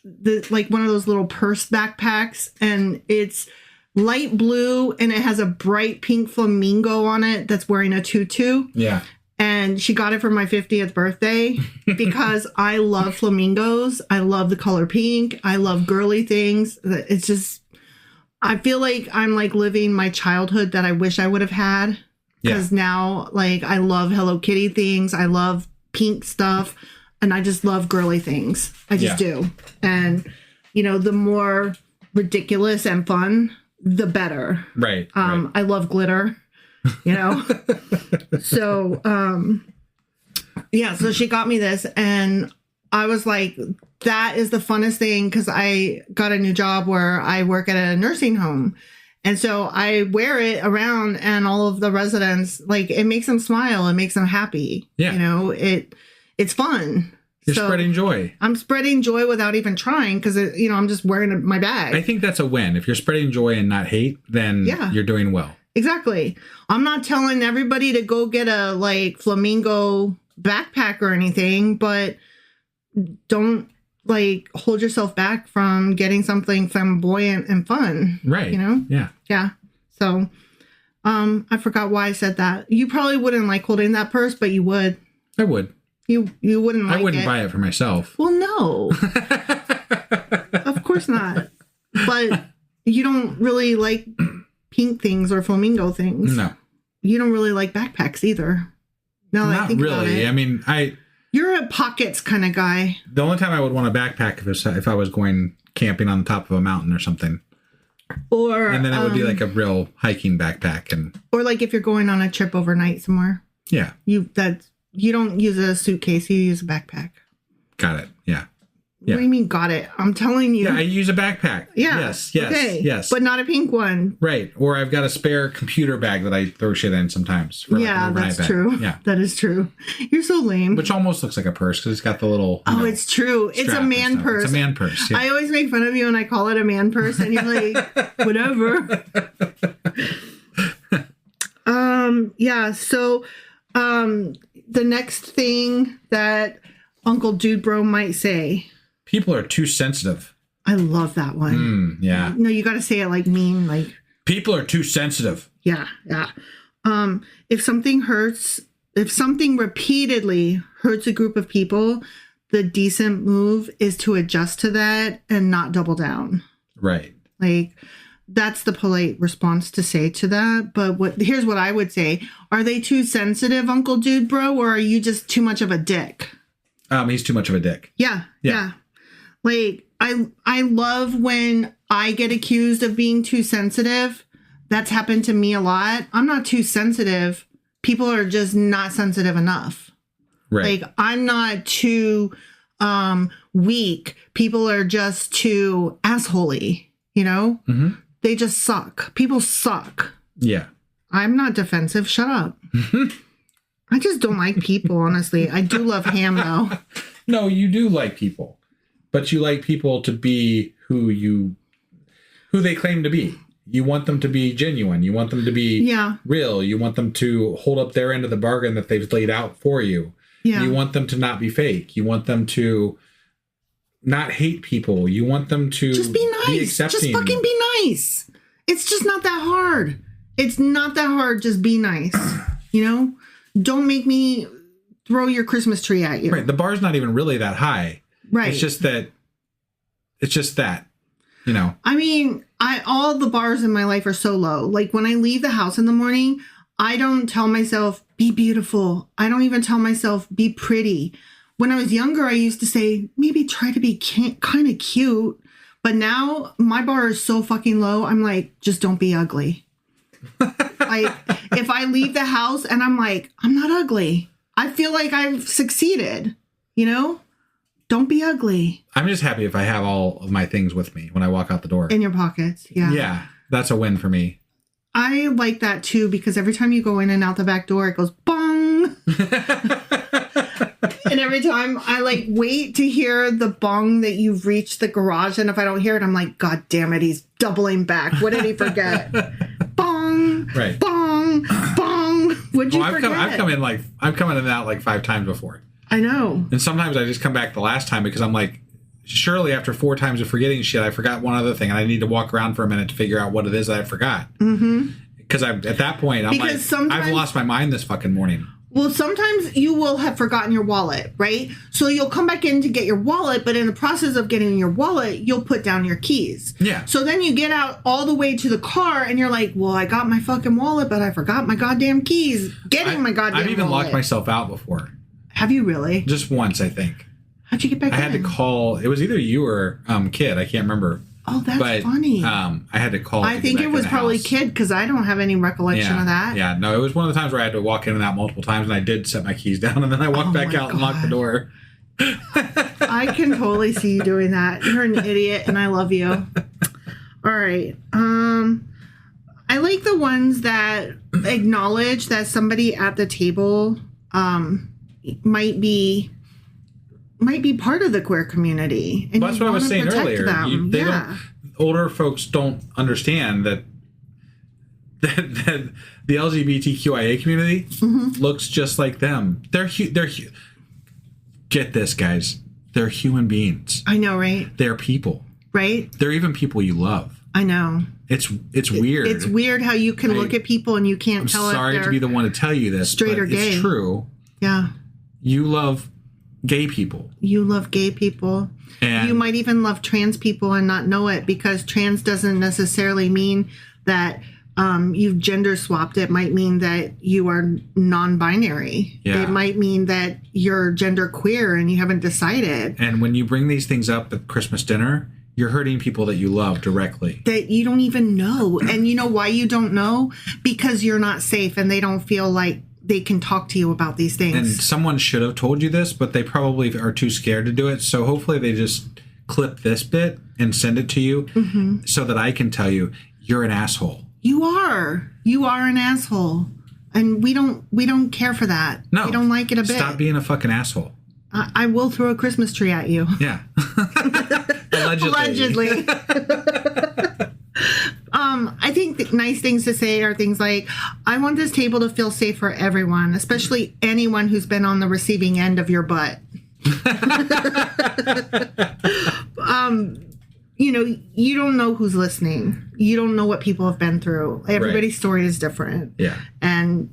like one of those little purse backpacks, and it's light blue and it has a bright pink flamingo on it that's wearing a tutu. Yeah. And she got it for my 50th birthday because I love flamingos. I love the color pink. I love girly things. It's just, I feel like I'm like living my childhood that I wish I would have had. Because now, like, I love Hello Kitty things. I love pink stuff. And I just love girly things. I just do. And, you know, the more ridiculous and fun, the better. Right. I love glitter. You know? So, so she got me this, and I was like, that is the funnest thing, because I got a new job where I work at a nursing home. And so I wear it around, and all of the residents, like, it makes them smile. It makes them happy. Yeah. You know, it's fun. You're spreading joy. I'm spreading joy without even trying, because, you know, I'm just wearing my bag. I think that's a win. If you're spreading joy and not hate, then you're doing well. Exactly. I'm not telling everybody to go get a, like, flamingo backpack or anything, but don't, like, hold yourself back from getting something flamboyant and fun. Right. You know? Yeah. Yeah. So, I forgot why I said that. You probably wouldn't like holding that purse, but you would. I would. You wouldn't like it. I wouldn't buy it for myself. Well, no. Of course not. But you don't really like pink things or flamingo things. No. You don't really like backpacks either. No, I think really. About it. I mean, You're a pockets kind of guy. The only time I would want a backpack if I was going camping on the top of a mountain or something. And then it would be like a real hiking backpack, or like if you're going on a trip overnight somewhere. Yeah. You don't use a suitcase, you use a backpack. Got it. Yeah. What do you mean got it? I'm telling you. Yeah, I use a backpack. Yeah. Yes. Okay. Yes. But not a pink one. Right. Or I've got a spare computer bag that I throw shit in sometimes. For that's true. Yeah. That is true. You're so lame. Which almost looks like a purse because it's got the little. It's true. It's a man purse. It's a man purse. Yeah. I always make fun of you and I call it a man purse, and you're like, whatever. Yeah. So, the next thing that Uncle Dude Bro might say. People are too sensitive. I love that one. Yeah. No, you got to say it like mean, like. People are too sensitive. Yeah. If something repeatedly hurts a group of people, the decent move is to adjust to that and not double down. Right. Like, that's the polite response to say to that. But here's what I would say. Are they too sensitive, Uncle Dude Bro, or are you just too much of a dick? He's too much of a dick. Yeah. Like, I love when I get accused of being too sensitive. That's happened to me a lot. I'm not too sensitive. People are just not sensitive enough. Right. Like, I'm not too weak. People are just too assholey, you know? Mm-hmm. They just suck. People suck. Yeah. I'm not defensive. Shut up. I just don't like people, honestly. I do love ham, though. No, you do like people. But you like people to be who they claim to be. You want them to be genuine. You want them to be real. You want them to hold up their end of the bargain that they've laid out for you. Yeah. You want them to not be fake. You want them to not hate people. You want them to just be nice. Be accepting. Just fucking be nice. It's just not that hard. It's not that hard. Just be nice. You know? Don't make me throw your Christmas tree at you. Right. The bar's not even really that high. Right. It's just that, you know. I mean, all the bars in my life are so low. Like, when I leave the house in the morning, I don't tell myself, be beautiful. I don't even tell myself, be pretty. When I was younger, I used to say, maybe try to be kind of cute. But now my bar is so fucking low. I'm like, just don't be ugly. Like, if I leave the house and I'm like, I'm not ugly, I feel like I've succeeded, you know? Don't be ugly. I'm just happy if I have all of my things with me when I walk out the door. In your pockets, yeah. Yeah, that's a win for me. I like that too, because every time you go in and out the back door, it goes bong. And every time I like wait to hear the bong that you've reached the garage, and if I don't hear it, I'm like, God damn it, he's doubling back. What did he forget? Bong, right. Bong, bong. What'd you forget? I've come in and out like 5 times before. I know. And sometimes I just come back the last time because I'm like, surely after 4 times of forgetting shit, I forgot one other thing, and I need to walk around for a minute to figure out what it is that I forgot. Mm-hmm. Because at that point, I'm like, I've lost my mind this fucking morning. Well, sometimes you will have forgotten your wallet, right? So you'll come back in to get your wallet, but in the process of getting your wallet, you'll put down your keys. Yeah. So then you get out all the way to the car, and you're like, well, I got my fucking wallet, but I forgot my goddamn keys. I've even locked myself out before. Have you really? Just once, I think. How'd you get back in? I had to call. It was either you or Kid. I can't remember. Oh, that's funny. I had to call. I think it was probably Kid, because I don't have any recollection of that. Yeah, no, it was one of the times where I had to walk in and out multiple times, and I did set my keys down, and then I walked back out and locked the door. I can totally see you doing that. You're an idiot, and I love you. All right. I like the ones that acknowledge that somebody at the table might be part of the queer community. And that's what I was saying earlier. Older folks don't understand that the LGBTQIA community looks just like them. They're get this, guys. They're human beings. I know, right? They're people. Right? They're even people you love. I know. It's weird. It's weird how you can look at people and you can't tell if they're sorry to be the one to tell you this, straight or gay. It's true. Yeah. You love gay people. You love gay people. And you might even love trans people and not know it, because trans doesn't necessarily mean that you've gender swapped. It might mean that you are non-binary. Yeah. It might mean that you're gender queer and you haven't decided. And when you bring these things up at Christmas dinner, you're hurting people that you love directly. That you don't even know. And you know why you don't know? Because you're not safe and they don't feel like they can talk to you about these things. And someone should have told you this, but they probably are too scared to do it. So hopefully they just clip this bit and send it to you so that I can tell you, you're an asshole. You are. You are an asshole. And we don't care for that. No. We don't like it a bit. Stop being a fucking asshole. I will throw a Christmas tree at you. Yeah. Allegedly. I think the nice things to say are things like, I want this table to feel safe for everyone, especially anyone who's been on the receiving end of your butt. You don't know who's listening. You don't know what people have been through. Everybody's story is different. Yeah. And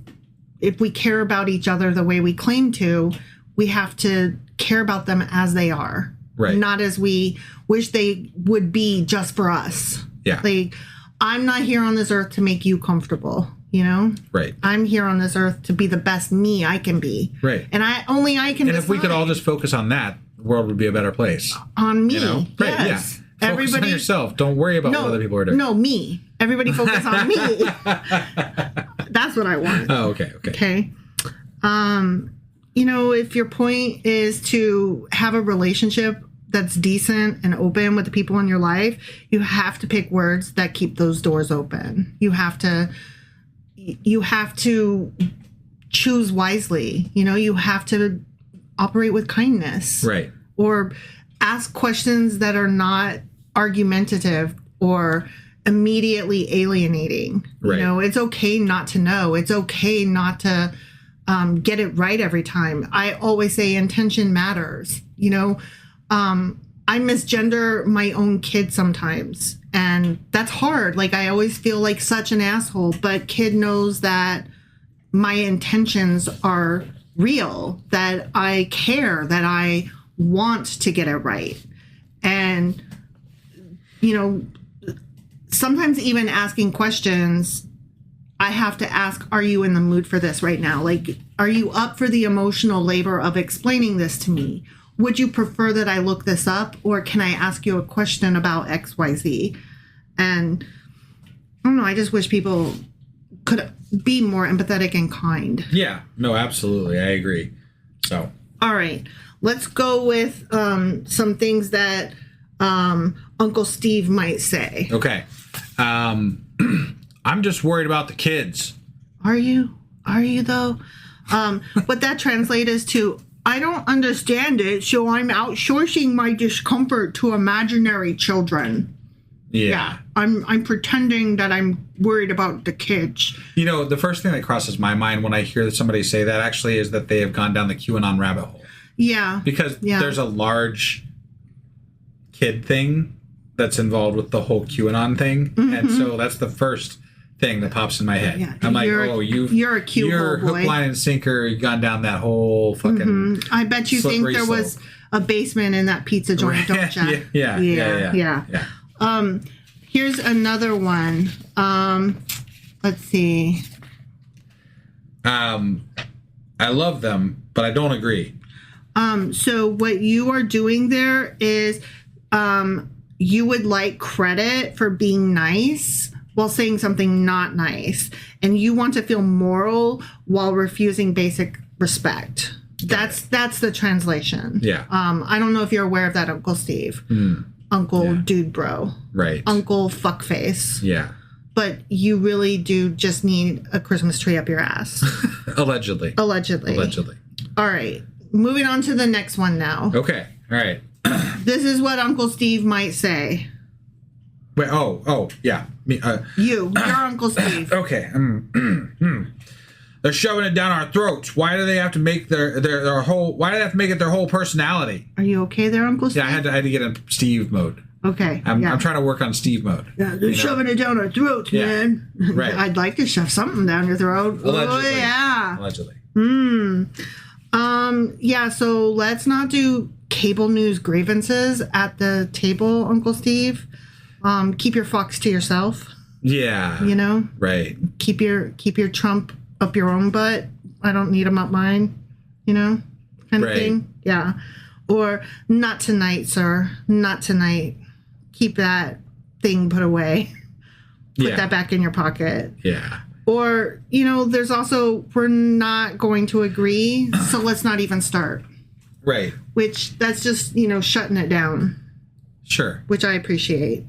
if we care about each other the way we claim to, we have to care about them as they are. Right. Not as we wish they would be just for us. Yeah. Like, I'm not here on this earth to make you comfortable, you know? Right. I'm here on this earth to be the best me I can be. Right. And I can And if we could all just focus on that, the world would be a better place. on me. You know? Right. Yes. Yeah. Focus on yourself. Don't worry about what other people are doing. No, me. Everybody focus on me. That's what I want. Oh, okay. Okay. If your point is to have a relationship that's decent and open with the people in your life, you have to pick words that keep those doors open. You have to choose wisely. You have to operate with kindness. Right. Or ask questions that are not argumentative or immediately alienating. Right. It's okay not to know. It's okay not to get it right every time. I always say intention matters. I misgender my own kid sometimes, and that's hard. Like, I always feel like such an asshole, but kid knows that my intentions are real, that I care, that I want to get it right. And, sometimes even asking questions, I have to ask, are you in the mood for this right now? Like, are you up for the emotional labor of explaining this to me? Would you prefer that I look this up, or can I ask you a question about XYZ? And I don't know, I just wish people could be more empathetic and kind. Yeah, no, absolutely. I agree. So, all right, let's go with some things that Uncle Steve might say. Okay. I'm just worried about the kids. Are you? Are you, though? What that translates is to, I don't understand it, so I'm outsourcing my discomfort to imaginary children. Yeah. I'm pretending that I'm worried about the kids. The first thing that crosses my mind when I hear somebody say that actually is that they have gone down the QAnon rabbit hole. Yeah. Because there's a large kid thing that's involved with the whole QAnon thing. Mm-hmm. And so that's the first thing that pops in my head. Yeah. I'm like, you're a cute hook, boy. Line, and sinker. You've gone down that whole fucking I bet you think there was a basement in that pizza joint, don't you? Yeah. Here's another one. Let's see. I love them, but I don't agree. So what you are doing there is you would like credit for being nice while saying something not nice. And you want to feel moral while refusing basic respect. That's the translation. Yeah. I don't know if you're aware of that, Uncle Steve. Uncle Dude Bro. Right. Uncle Fuckface. Yeah. But you really do just need a Christmas tree up your ass. Allegedly. All right. Moving on to the next one now. Okay. All right. This is what Uncle Steve might say. Wait, yeah. Me, you're Uncle Steve. Okay. They're shoving it down our throats. Why do they have to make their whole? Why do they have to make it their whole personality? Are you okay there, Uncle Steve? Yeah, I had to get in Steve mode. Okay. I'm trying to work on Steve mode. Yeah, they're shoving it down our throats, man. Right. I'd like to shove something down your throat. Allegedly. Oh, yeah. Allegedly. Yeah, so let's not do cable news grievances at the table, Uncle Steve. Keep your fox to yourself. Yeah. You know? Right. Keep your Trump up your own butt. I don't need him up mine. You know? Kind of thing. Yeah. Or, not tonight, sir. Not tonight. Keep that thing put away. Put that back in your pocket. Yeah. Or, you know, there's also, we're not going to agree, so let's not even start. Right. Which, that's just, you know, shutting it down. Sure. Which I appreciate.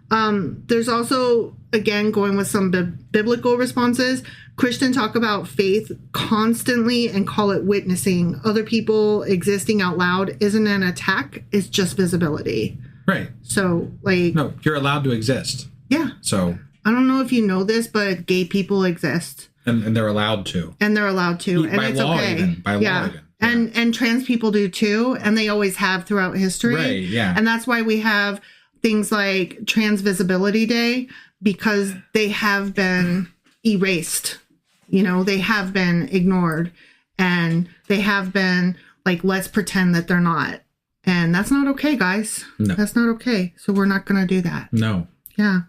There's also, again, going with some biblical responses. Christians talk about faith constantly and call it witnessing. Other people existing out loud isn't an attack, it's just visibility. Right. So, like... No, you're allowed to exist. Yeah. So... I don't know if you know this, but gay people exist. And they're allowed to. And they're allowed to. And by it's law okay. Even. By law even. Yeah. And trans people do too. And they always have throughout history. Right, yeah. And that's why we have things like Trans Visibility Day, because they have been erased. You know, they have been ignored. And they have been like, let's pretend that they're not. And that's not okay, guys. No. That's not okay. So we're not going to do that. No. Yeah.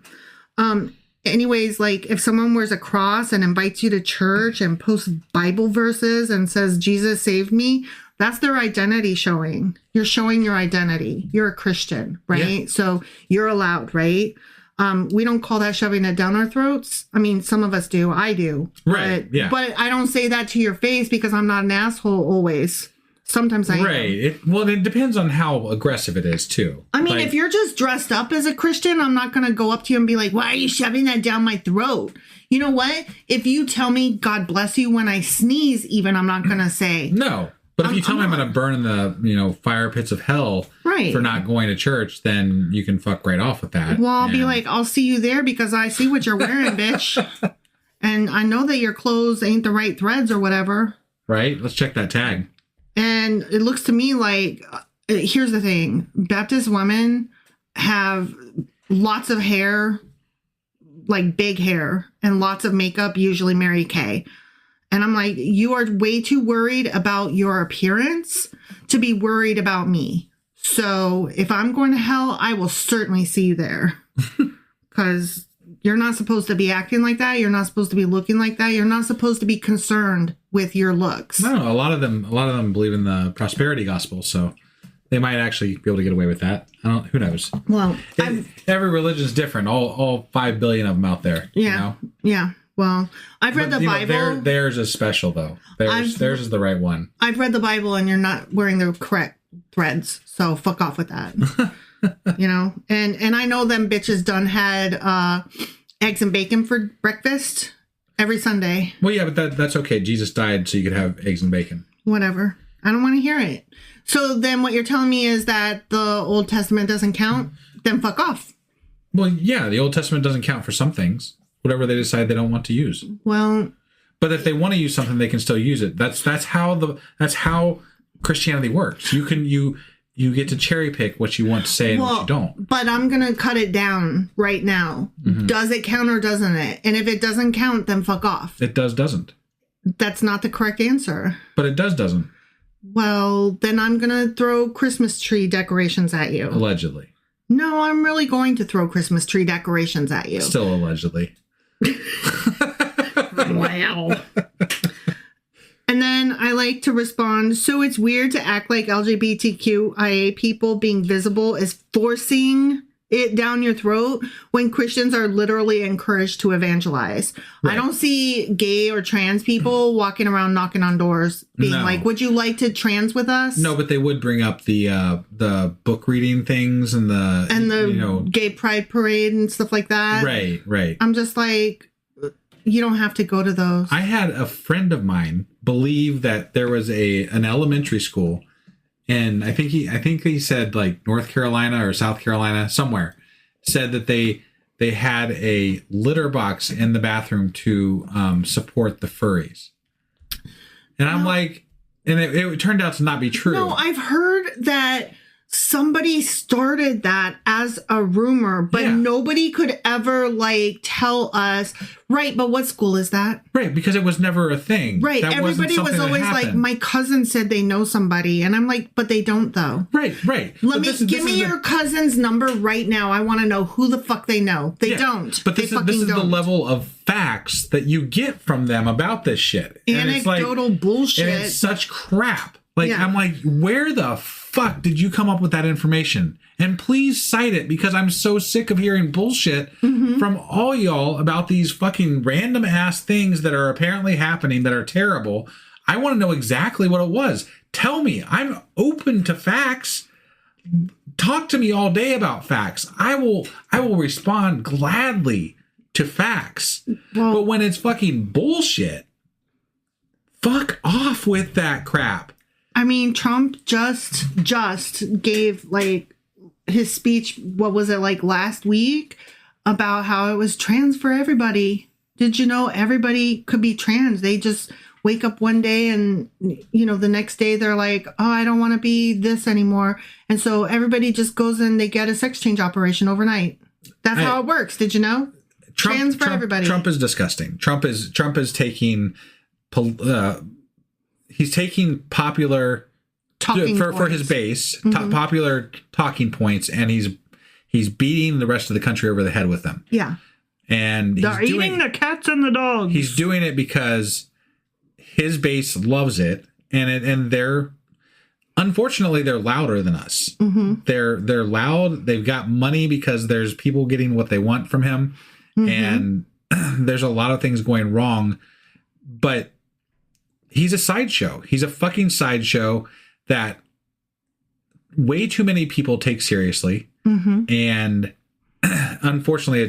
Anyways, like if someone wears a cross and invites you to church and posts Bible verses and says, Jesus saved me, that's their identity showing. You're showing your identity. You're a Christian, right? Yeah. So you're allowed, right? We don't call that shoving it down our throats. I mean, some of us do. I do. Right. But I don't say that to your face because I'm not an asshole always. Sometimes I am. Right. It depends on how aggressive it is, too. I mean, if you're just dressed up as a Christian, I'm not going to go up to you and be like, why are you shoving that down my throat? You know what? If you tell me, God bless you, when I sneeze, even, I'm not going to say. No. But if you tell me I'm going to burn in the, fire pits of hell for not going to church, then you can fuck right off with that. Well, I'll be like, I'll see you there because I see what you're wearing, bitch. And I know that your clothes ain't the right threads or whatever. Right? Let's check that tag. And it looks to me like, here's the thing. Baptist women have lots of hair, like big hair, and lots of makeup, usually Mary Kay. And I'm like, you are way too worried about your appearance to be worried about me. So if I'm going to hell, I will certainly see you there. Because you're not supposed to be acting like that. You're not supposed to be looking like that. You're not supposed to be concerned with your looks. No, a lot of them believe in the prosperity gospel, so they might actually be able to get away with that. Who knows? Well, every religion is different. All 5 billion of them out there. Yeah. You know? Yeah. Well, I've read the Bible. Theirs is special though. Theirs is the right one. I've read the Bible, and you're not wearing the correct threads, so fuck off with that. You know, and I know them bitches done had eggs and bacon for breakfast every Sunday. Well, yeah, but that's okay. Jesus died so you could have eggs and bacon. Whatever. I don't want to hear it. So then what you're telling me is that the Old Testament doesn't count? Then fuck off. Well, yeah, the Old Testament doesn't count for some things. Whatever they decide they don't want to use. Well, but if they want to use something, they can still use it. That's how Christianity works. You get to cherry pick what you want to say and what you don't. But I'm going to cut it down right now. Mm-hmm. Does it count or doesn't it? And if it doesn't count, then fuck off. It doesn't. That's not the correct answer. But it doesn't. Well, then I'm going to throw Christmas tree decorations at you. Allegedly. No, I'm really going to throw Christmas tree decorations at you. Still allegedly. Wow. And then I like to respond, so it's weird to act like LGBTQIA people being visible is forcing it down your throat when Christians are literally encouraged to evangelize. Right. I don't see gay or trans people walking around knocking on doors being like, would you like to trans with us? No, but they would bring up the book reading things and the gay pride parade and stuff like that. Right. I'm just like, you don't have to go to those. I had a friend of mine believe that there was an elementary school, and I think he said like North Carolina or South Carolina somewhere, said that they had a litter box in the bathroom to support the furries. And I'm like, and it turned out to not be true. No, I've heard that somebody started that as a rumor, but nobody could ever like tell us, right, but what school is that? Right, because it was never a thing. Right, that everybody was always like, my cousin said they know somebody, and I'm like, but they don't though. Right. Give me your cousin's number right now. I want to know who the fuck they know. They don't. But this is the level of facts that you get from them about this shit. Anecdotal bullshit. And it's such crap. Like, I'm like, where the fuck did you come up with that information? And please cite it, because I'm so sick of hearing bullshit from all y'all about these fucking random ass things that are apparently happening that are terrible. I want to know exactly what it was. Tell me. I'm open to facts. Talk to me all day about facts. I will respond gladly to facts. Well, but when it's fucking bullshit, fuck off with that crap. I mean, Trump just gave like his speech, what was it, like last week, about how it was trans for everybody. Did you know everybody could be trans? They just wake up one day and, you know, the next day they're like, oh, I don't want to be this anymore. And so everybody just goes and they get a sex change operation overnight. That's how it works. Did you know? Trans for everybody. Trump is disgusting. Trump is taking... he's taking popular for his base, popular talking points, and he's beating the rest of the country over the head with them. Yeah. And they're eating the cats and the dogs. He's doing it because his base loves it, and they're unfortunately they're louder than us. They're loud. They've got money because there's people getting what they want from him, and there's a lot of things going wrong, but he's a sideshow. He's a fucking sideshow that way too many people take seriously. And unfortunately,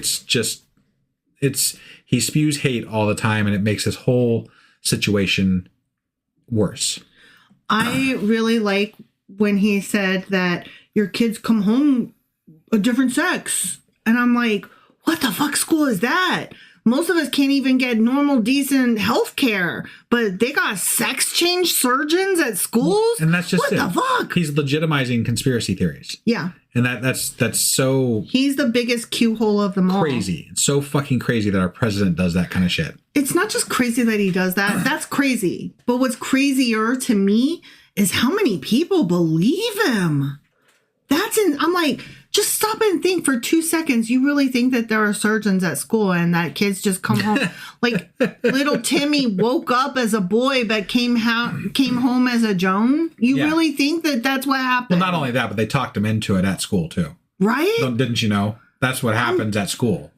he spews hate all the time, and it makes this whole situation worse. I really like when he said that your kids come home a different sex. And I'm like, what the fuck school is that? Most of us can't even get normal, decent health care, but they got sex change surgeons at schools? And that's just what the fuck? He's legitimizing conspiracy theories. Yeah. And that's so... He's the biggest cue hole of them all. Crazy. It's so fucking crazy that our president does that kind of shit. It's not just crazy that he does that. That's crazy. But what's crazier to me is how many people believe him. I'm like, just stop and think for 2 seconds. You really think that there are surgeons at school and that kids just come home? Like little Timmy woke up as a boy but came home as a Joan? You really think that that's what happened? Well, not only that, but they talked him into it at school too. Right? Didn't you know? That's what happens at school.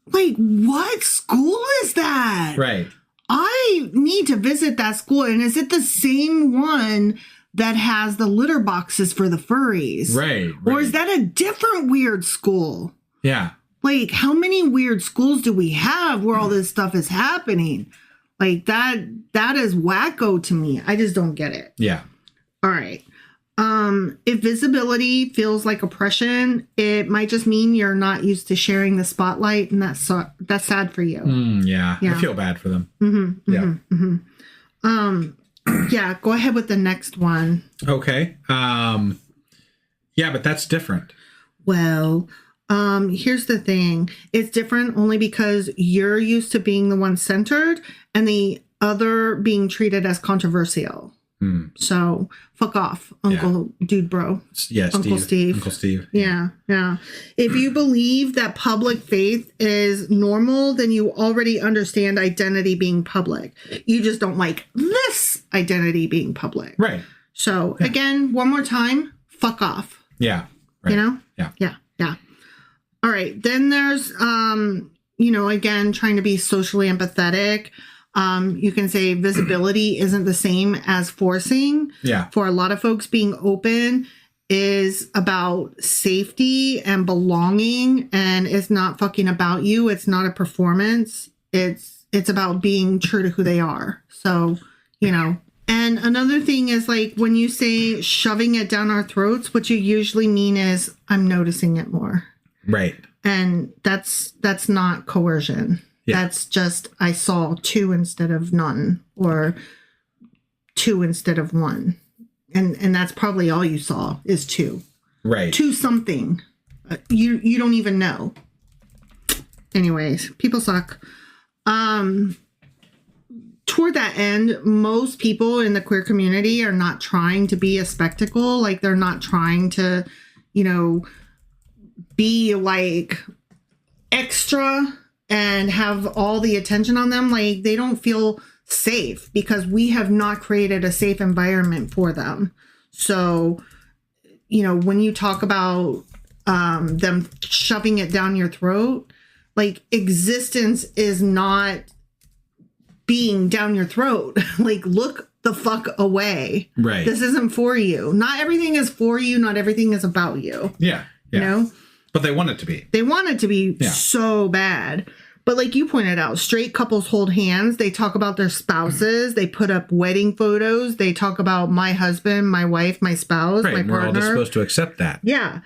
Like, what school is that? Right. I need to visit that school. And is it the same one that has the litter boxes for the furries? Right. Or is that a different weird school? Yeah. Like, how many weird schools do we have where all this stuff is happening? Like, that is wacko to me. I just don't get it. Yeah. All right. If visibility feels like oppression, it might just mean you're not used to sharing the spotlight, and that's sad for you. Yeah. I feel bad for them. Yeah, go ahead with the next one. Okay. Yeah, but that's different. Well, here's the thing. It's different only because you're used to being the one centered and the other being treated as controversial. So fuck off, Uncle Dude Bro. Yeah, Uncle Steve. Uncle Steve. Yeah. If you believe that public faith is normal, then you already understand identity being public. You just don't like this identity being public. Right. So again, one more time, fuck off. Yeah. Right. You know? Yeah. All right. Then there's, again, trying to be socially empathetic. You can say visibility isn't the same as forcing. Yeah. For a lot of folks, being open is about safety and belonging, and it's not fucking about you. It's not a performance. It's about being true to who they are. So, And another thing is, like, when you say shoving it down our throats, what you usually mean is I'm noticing it more. Right. And that's not coercion. Yeah. That's just, I saw 2 instead of none, or 2 instead of 1. And that's probably all you saw is 2. Right. to something you don't even know. Anyways, people suck. Toward that end, most people in the queer community are not trying to be a spectacle. Like, they're not trying to, be like extra and have all the attention on them. Like, they don't feel safe because we have not created a safe environment for them. So, when you talk about them shoving it down your throat, like, existence is not being down your throat. Like, look the fuck away. Right. This isn't for you. Not everything is for you. Not everything is about you. Yeah. But they want it to be. They want it to be so bad. But like you pointed out, straight couples hold hands. They talk about their spouses. They put up wedding photos. They talk about my husband, my wife, my spouse, my partner. We're all just supposed to accept that. Yeah.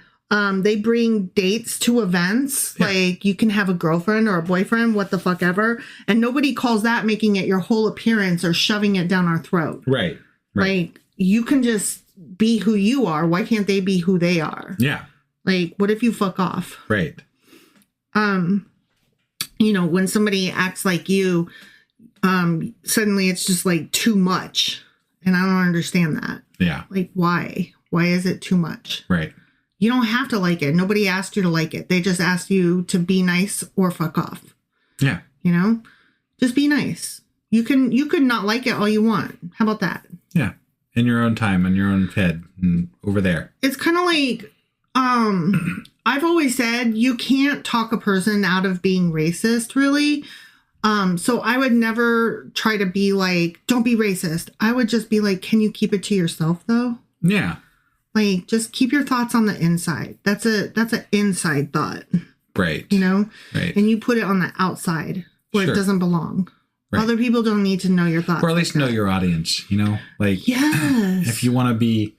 They bring dates to events. Yeah. Like, you can have a girlfriend or a boyfriend, what the fuck ever. And nobody calls that making it your whole appearance or shoving it down our throat. Right. Like, you can just be who you are. Why can't they be who they are? Yeah. Like, what if you fuck off? Right. When somebody acts like you, suddenly it's just like too much. And I don't understand that. Yeah. Like, why? Why is it too much? Right. You don't have to like it. Nobody asked you to like it. They just asked you to be nice or fuck off. Yeah. Just be nice. You could not like it all you want. How about that? Yeah. In your own time, in your own head, and over there. It's kind of like, I've always said you can't talk a person out of being racist, really. So I would never try to be like, don't be racist. I would just be like, can you keep it to yourself though? Yeah. Like, just keep your thoughts on the inside. That's an inside thought. Right. Right. And you put it on the outside where it doesn't belong. Right. Other people don't need to know your thoughts. Or at least know your audience, Like, yes. If you want to be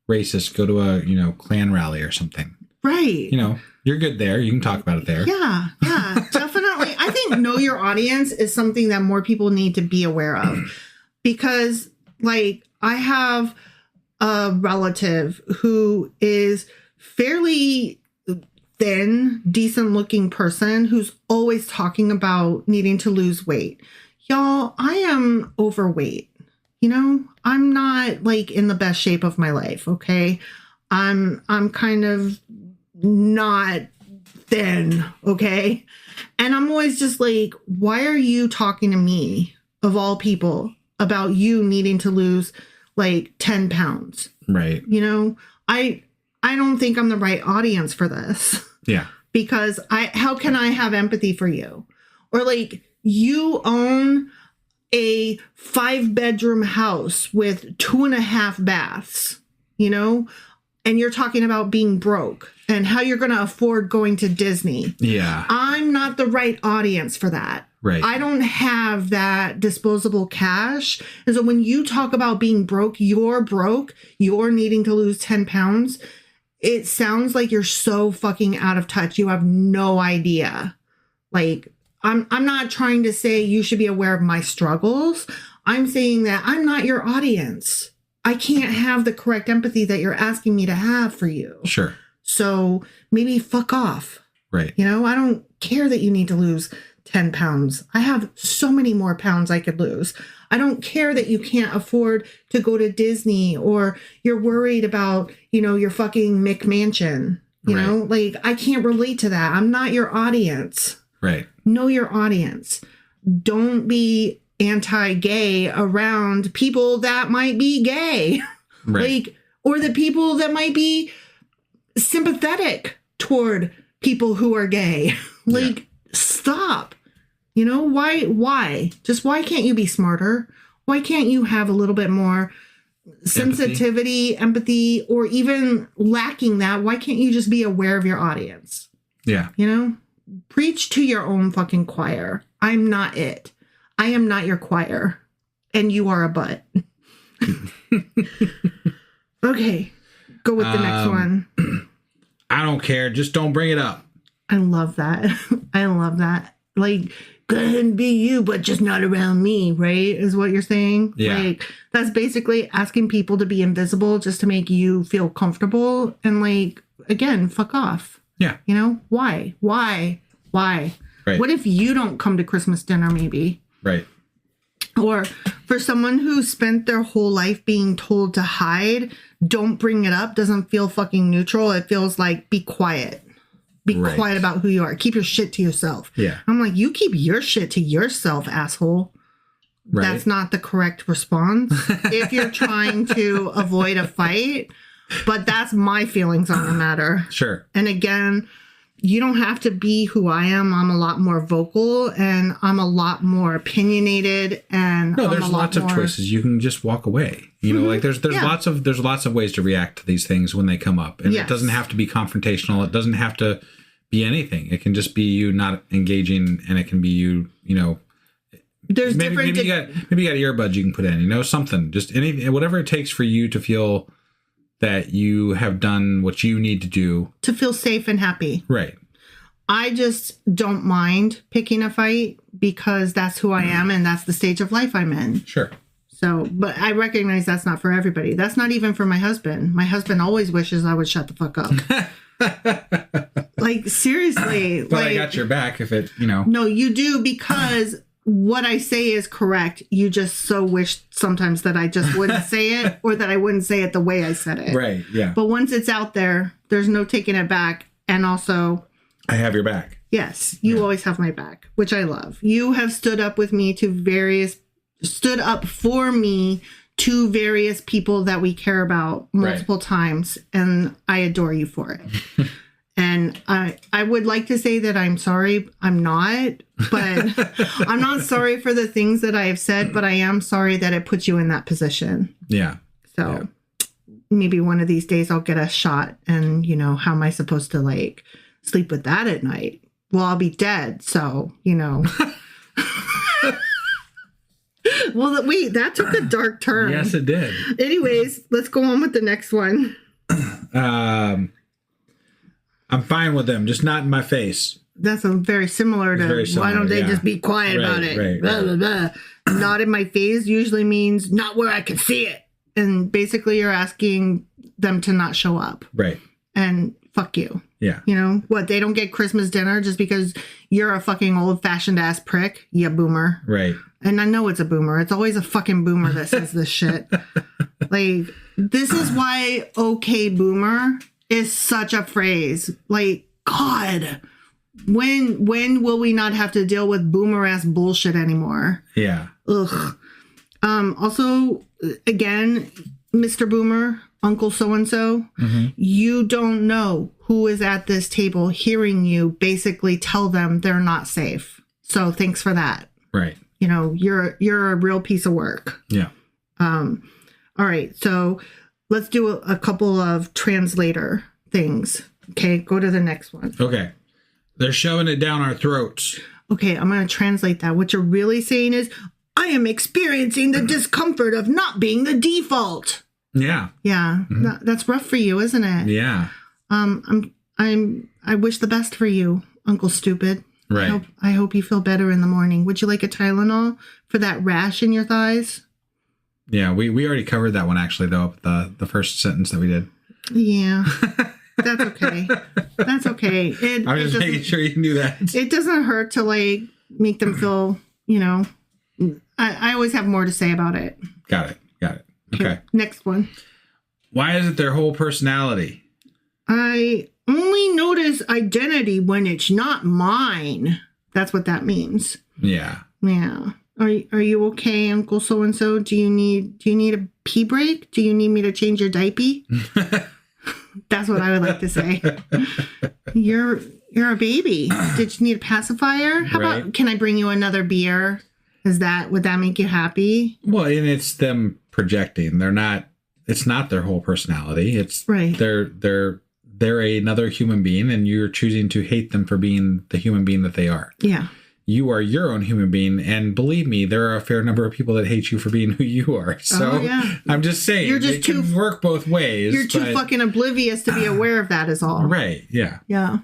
racist, go to a, Klan rally or something. Right. You're good there. You can talk about it there. Yeah, definitely. I think know your audience is something that more people need to be aware of. Because, like, I have a relative who is fairly thin, decent looking person who's always talking about needing to lose weight. Y'all, I am overweight. I'm not like in the best shape of my life. Okay. I'm kind of not thin. Okay. And I'm always just like, why are you talking to me, of all people, about you needing to lose like 10 pounds? Right. I don't think I'm the right audience for this. Yeah. Because how can I have empathy for you? Or like, you own a 5-bedroom house with 2.5 baths, and you're talking about being broke and how you're going to afford going to Disney. Yeah. I'm not the right audience for that. Right. I don't have that disposable cash. And so when you talk about being broke, you're needing to lose 10 pounds. It sounds like you're so fucking out of touch. You have no idea. Like, I'm not trying to say you should be aware of my struggles. I'm saying that I'm not your audience. I can't have the correct empathy that you're asking me to have for you. Sure. So maybe fuck off. Right. I don't care that you need to lose 10 pounds. I have so many more pounds I could lose. I don't care that you can't afford to go to Disney, or you're worried about, your fucking McMansion. Like, I can't relate to that. I'm not your audience. Right. Know your audience. Don't be anti-gay around people that might be gay. Right. Like, or the people that might be sympathetic toward people who are gay. Like, stop. Why? Just why can't you be smarter? Why can't you have a little bit more sensitivity, empathy, or even lacking that? Why can't you just be aware of your audience? Yeah. Preach to your own fucking choir. I'm not it. I am not your choir. And you are a butt. Okay. Go with the next one. I don't care. Just don't bring it up. I love that. I love that. Like, go ahead and be you, but just not around me, right? Is what you're saying? Yeah. Like, that's basically asking people to be invisible just to make you feel comfortable. And like, again, fuck off. Yeah. You know, why? Right. What if you don't come to Christmas dinner, maybe? Right. Or for someone who spent their whole life being told to hide, don't bring it up, doesn't feel fucking neutral. It feels like, be quiet. Be quiet about who you are. Keep your shit to yourself. Yeah. I'm like, you keep your shit to yourself, asshole. Right. That's not the correct response if you're trying to avoid a fight. But that's my feelings on the matter. Sure. And again, you don't have to be who I am. I'm a lot more vocal and I'm a lot more opinionated. And no, there's lots of choices. You can just walk away. You know, like there's lots of ways to react to these things when they come up, and it doesn't have to be confrontational. It doesn't have to be anything. It can just be you not engaging, and it can be you. You know, there's maybe you got earbuds you can put in. You know, something, just anything, whatever it takes for you to feel that you have done what you need to do to feel safe and happy. Right. I just don't mind picking a fight because that's who I am and that's the stage of life I'm in. Sure. So, but I recognize that's not for everybody. That's not even for my husband. My husband always wishes I would shut the fuck up. Like, seriously. But I got your back if it, you know. No, you do, because what I say is correct. You just so wish sometimes that I just wouldn't say it, or that I wouldn't say it the way I said it. Right, yeah. But once it's out there, there's no taking it back. And also, I have your back. Yes, you always have my back, which I love. You have stood up for me to various people that we care about multiple times, and I adore you for it. And I would like to say that I'm sorry. I'm not, but I'm not sorry for the things that I have said, but I am sorry that it puts you in that position. Yeah. So maybe one of these days I'll get a shot, and, you know, how am I supposed to, like, sleep with that at night? Well, I'll be dead, so, you know. Well, wait, that took a dark turn. Yes, it did. Anyways, let's go on with the next one. I'm fine with them, just not in my face. That's very similar to, why don't they just be quiet about it? Right. Blah, blah, blah. Not in my face usually means not where I can see it. And basically you're asking them to not show up. Right. And fuck you. Yeah. You know, what, they don't get Christmas dinner just because you're a fucking old-fashioned ass prick? Yeah, boomer. Right. And I know it's a boomer. It's always a fucking boomer that says this shit. Like, this is why okay boomer is such a phrase. Like, God, when will we not have to deal with boomer ass bullshit anymore? Yeah. Ugh. Also, again, Mr. Boomer, Uncle so-and-so, you don't know who is at this table hearing you basically tell them they're not safe. So thanks for that. Right. You know, you're a real piece of work. Yeah. All right. So let's do a couple of translator things. Okay. Go to the next one. Okay. They're shoving it down our throats. Okay. I'm going to translate that. What you're really saying is, I am experiencing the discomfort of not being the default. Yeah. Yeah. That's rough for you, isn't it? Yeah. I wish the best for you, Uncle Stupid. Right. I hope you feel better in the morning. Would you like a Tylenol for that rash in your thighs? Yeah, we already covered that one, actually, though, the first sentence that we did. Yeah. That's okay. That's okay. I'm just making sure you knew that. It doesn't hurt to, like, make them feel, you know. I always have more to say about it. Got it. Okay. Next one. Why is it their whole personality? I only notice identity when it's not mine. That's what that means. Yeah. Yeah. Are you okay, Uncle so-and-so? Do you need a pee break? Do you need me to change your diaper? That's what I would like to say. You're a baby. Did you need a pacifier? How about, can I bring you another beer? Would that make you happy? Well, and it's them projecting. It's not their whole personality. It's right. They're another human being, and you're choosing to hate them for being the human being that they are. Yeah. You are your own human being, and believe me, there are a fair number of people that hate you for being who you are. So I'm just saying, it can work both ways. You're too fucking oblivious to be aware of that is all. Right, yeah. Yeah.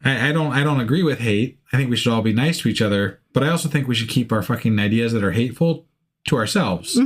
I don't agree with hate. I think we should all be nice to each other, but I also think we should keep our fucking ideas that are hateful to ourselves,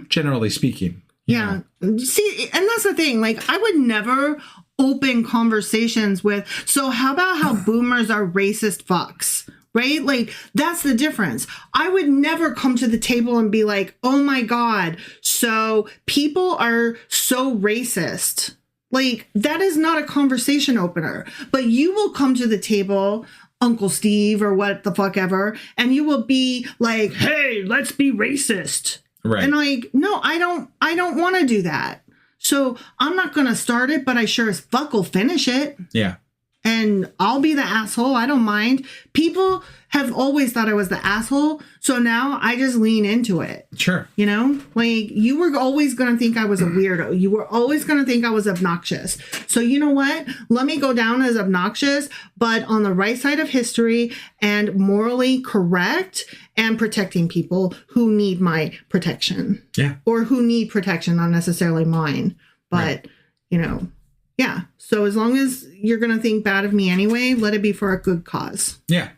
generally speaking. Yeah. See, and that's the thing. Like, I would never open conversations with, so how about how boomers are racist fucks? Right? Like, that's the difference. I would never come to the table and be like, oh my God, so people are so racist. Like, that is not a conversation opener. But you will come to the table, Uncle Steve or what the fuck ever, and you will be like, hey, let's be racist. Right. And like, no, I don't want to do that. So I'm not going to start it, but I sure as fuck will finish it. Yeah. And I'll be the asshole. I don't mind. People have always thought I was the asshole. So now I just lean into it. Sure. You know, like, you were always going to think I was a weirdo. You were always going to think I was obnoxious. So you know what? Let me go down as obnoxious, but on the right side of history and morally correct and protecting people who need my protection. Yeah. Or who need protection, not necessarily mine. But, Right. you know, yeah. So as long as you're going to think bad of me anyway, let it be for a good cause. Yeah.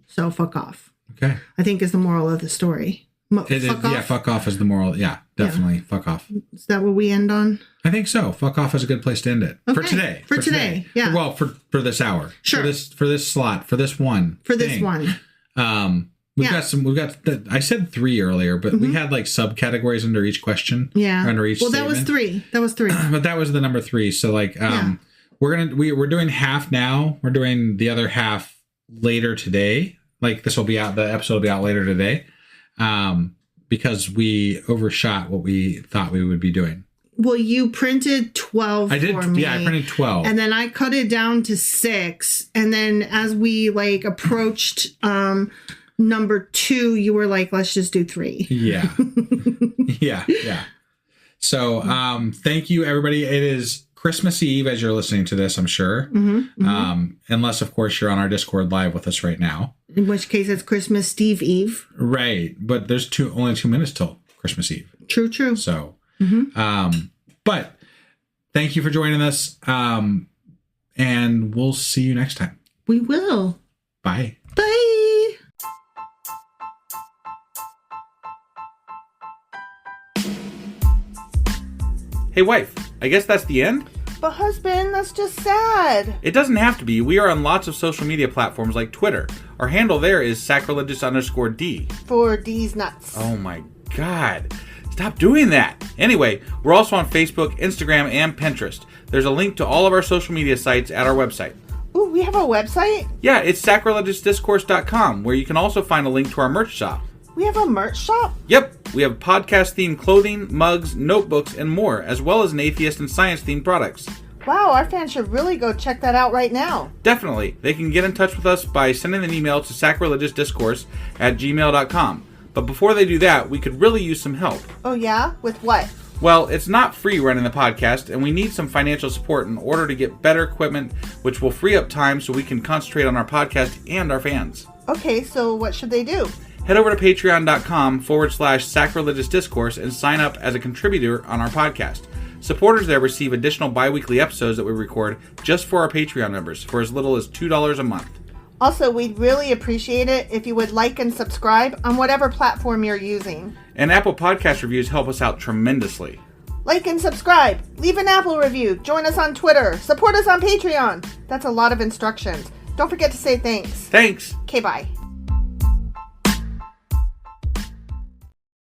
So fuck off. Okay. I think is the moral of the story. Yeah, fuck off is the moral. Yeah, definitely. Yeah. Fuck off. Is that what we end on? I think so. Fuck off is a good place to end it. Okay. For today. For today. Yeah. Well, for this hour. Sure. For this slot. For this one. For this one. We've got I said 3 earlier, but we had like subcategories under each question. Yeah. Under each statement. That was 3. But that was the number 3. So like, we're doing half now. We're doing the other half later today. Like, this will be out. The episode will be out later today. Because we overshot what we thought we would be doing. Well, you printed 12 I did, for me. yeah, I printed 12. And then I cut it down to 6. And then as we like approached number 2, you were like, let's just do 3. Yeah. Yeah. So thank you, everybody. It is Christmas Eve as you're listening to this, I'm sure. Unless, of course, you're on our Discord live with us right now. In which case it's Christmas Steve Eve. Right. But there's only 2 minutes till Christmas Eve. True. So, but thank you for joining us. And we'll see you next time. We will. Bye. Bye. Hey, wife, I guess that's the end? But husband, that's just sad. It doesn't have to be. We are on lots of social media platforms like Twitter. Our handle there is sacrilegious_D. For D's nuts. Oh my God. Stop doing that. Anyway, we're also on Facebook, Instagram, and Pinterest. There's a link to all of our social media sites at our website. Ooh, we have a website? Yeah, it's sacrilegiousdiscourse.com, where you can also find a link to our merch shop. We have a merch shop? Yep, we have podcast-themed clothing, mugs, notebooks, and more, as well as an atheist and science-themed products. Wow, our fans should really go check that out right now. Definitely. They can get in touch with us by sending an email to sacrilegiousdiscourse@gmail.com. But before they do that, we could really use some help. Oh yeah? With what? Well, it's not free running the podcast, and we need some financial support in order to get better equipment, which will free up time so we can concentrate on our podcast and our fans. Okay, so what should they do? Head over to patreon.com/sacrilegious discourse and sign up as a contributor on our podcast. Supporters there receive additional bi-weekly episodes that we record just for our Patreon members for as little as $2 a month. Also, we'd really appreciate it if you would like and subscribe on whatever platform you're using. And Apple Podcast reviews help us out tremendously. Like and subscribe. Leave an Apple review. Join us on Twitter. Support us on Patreon. That's a lot of instructions. Don't forget to say thanks. Thanks. Okay, bye.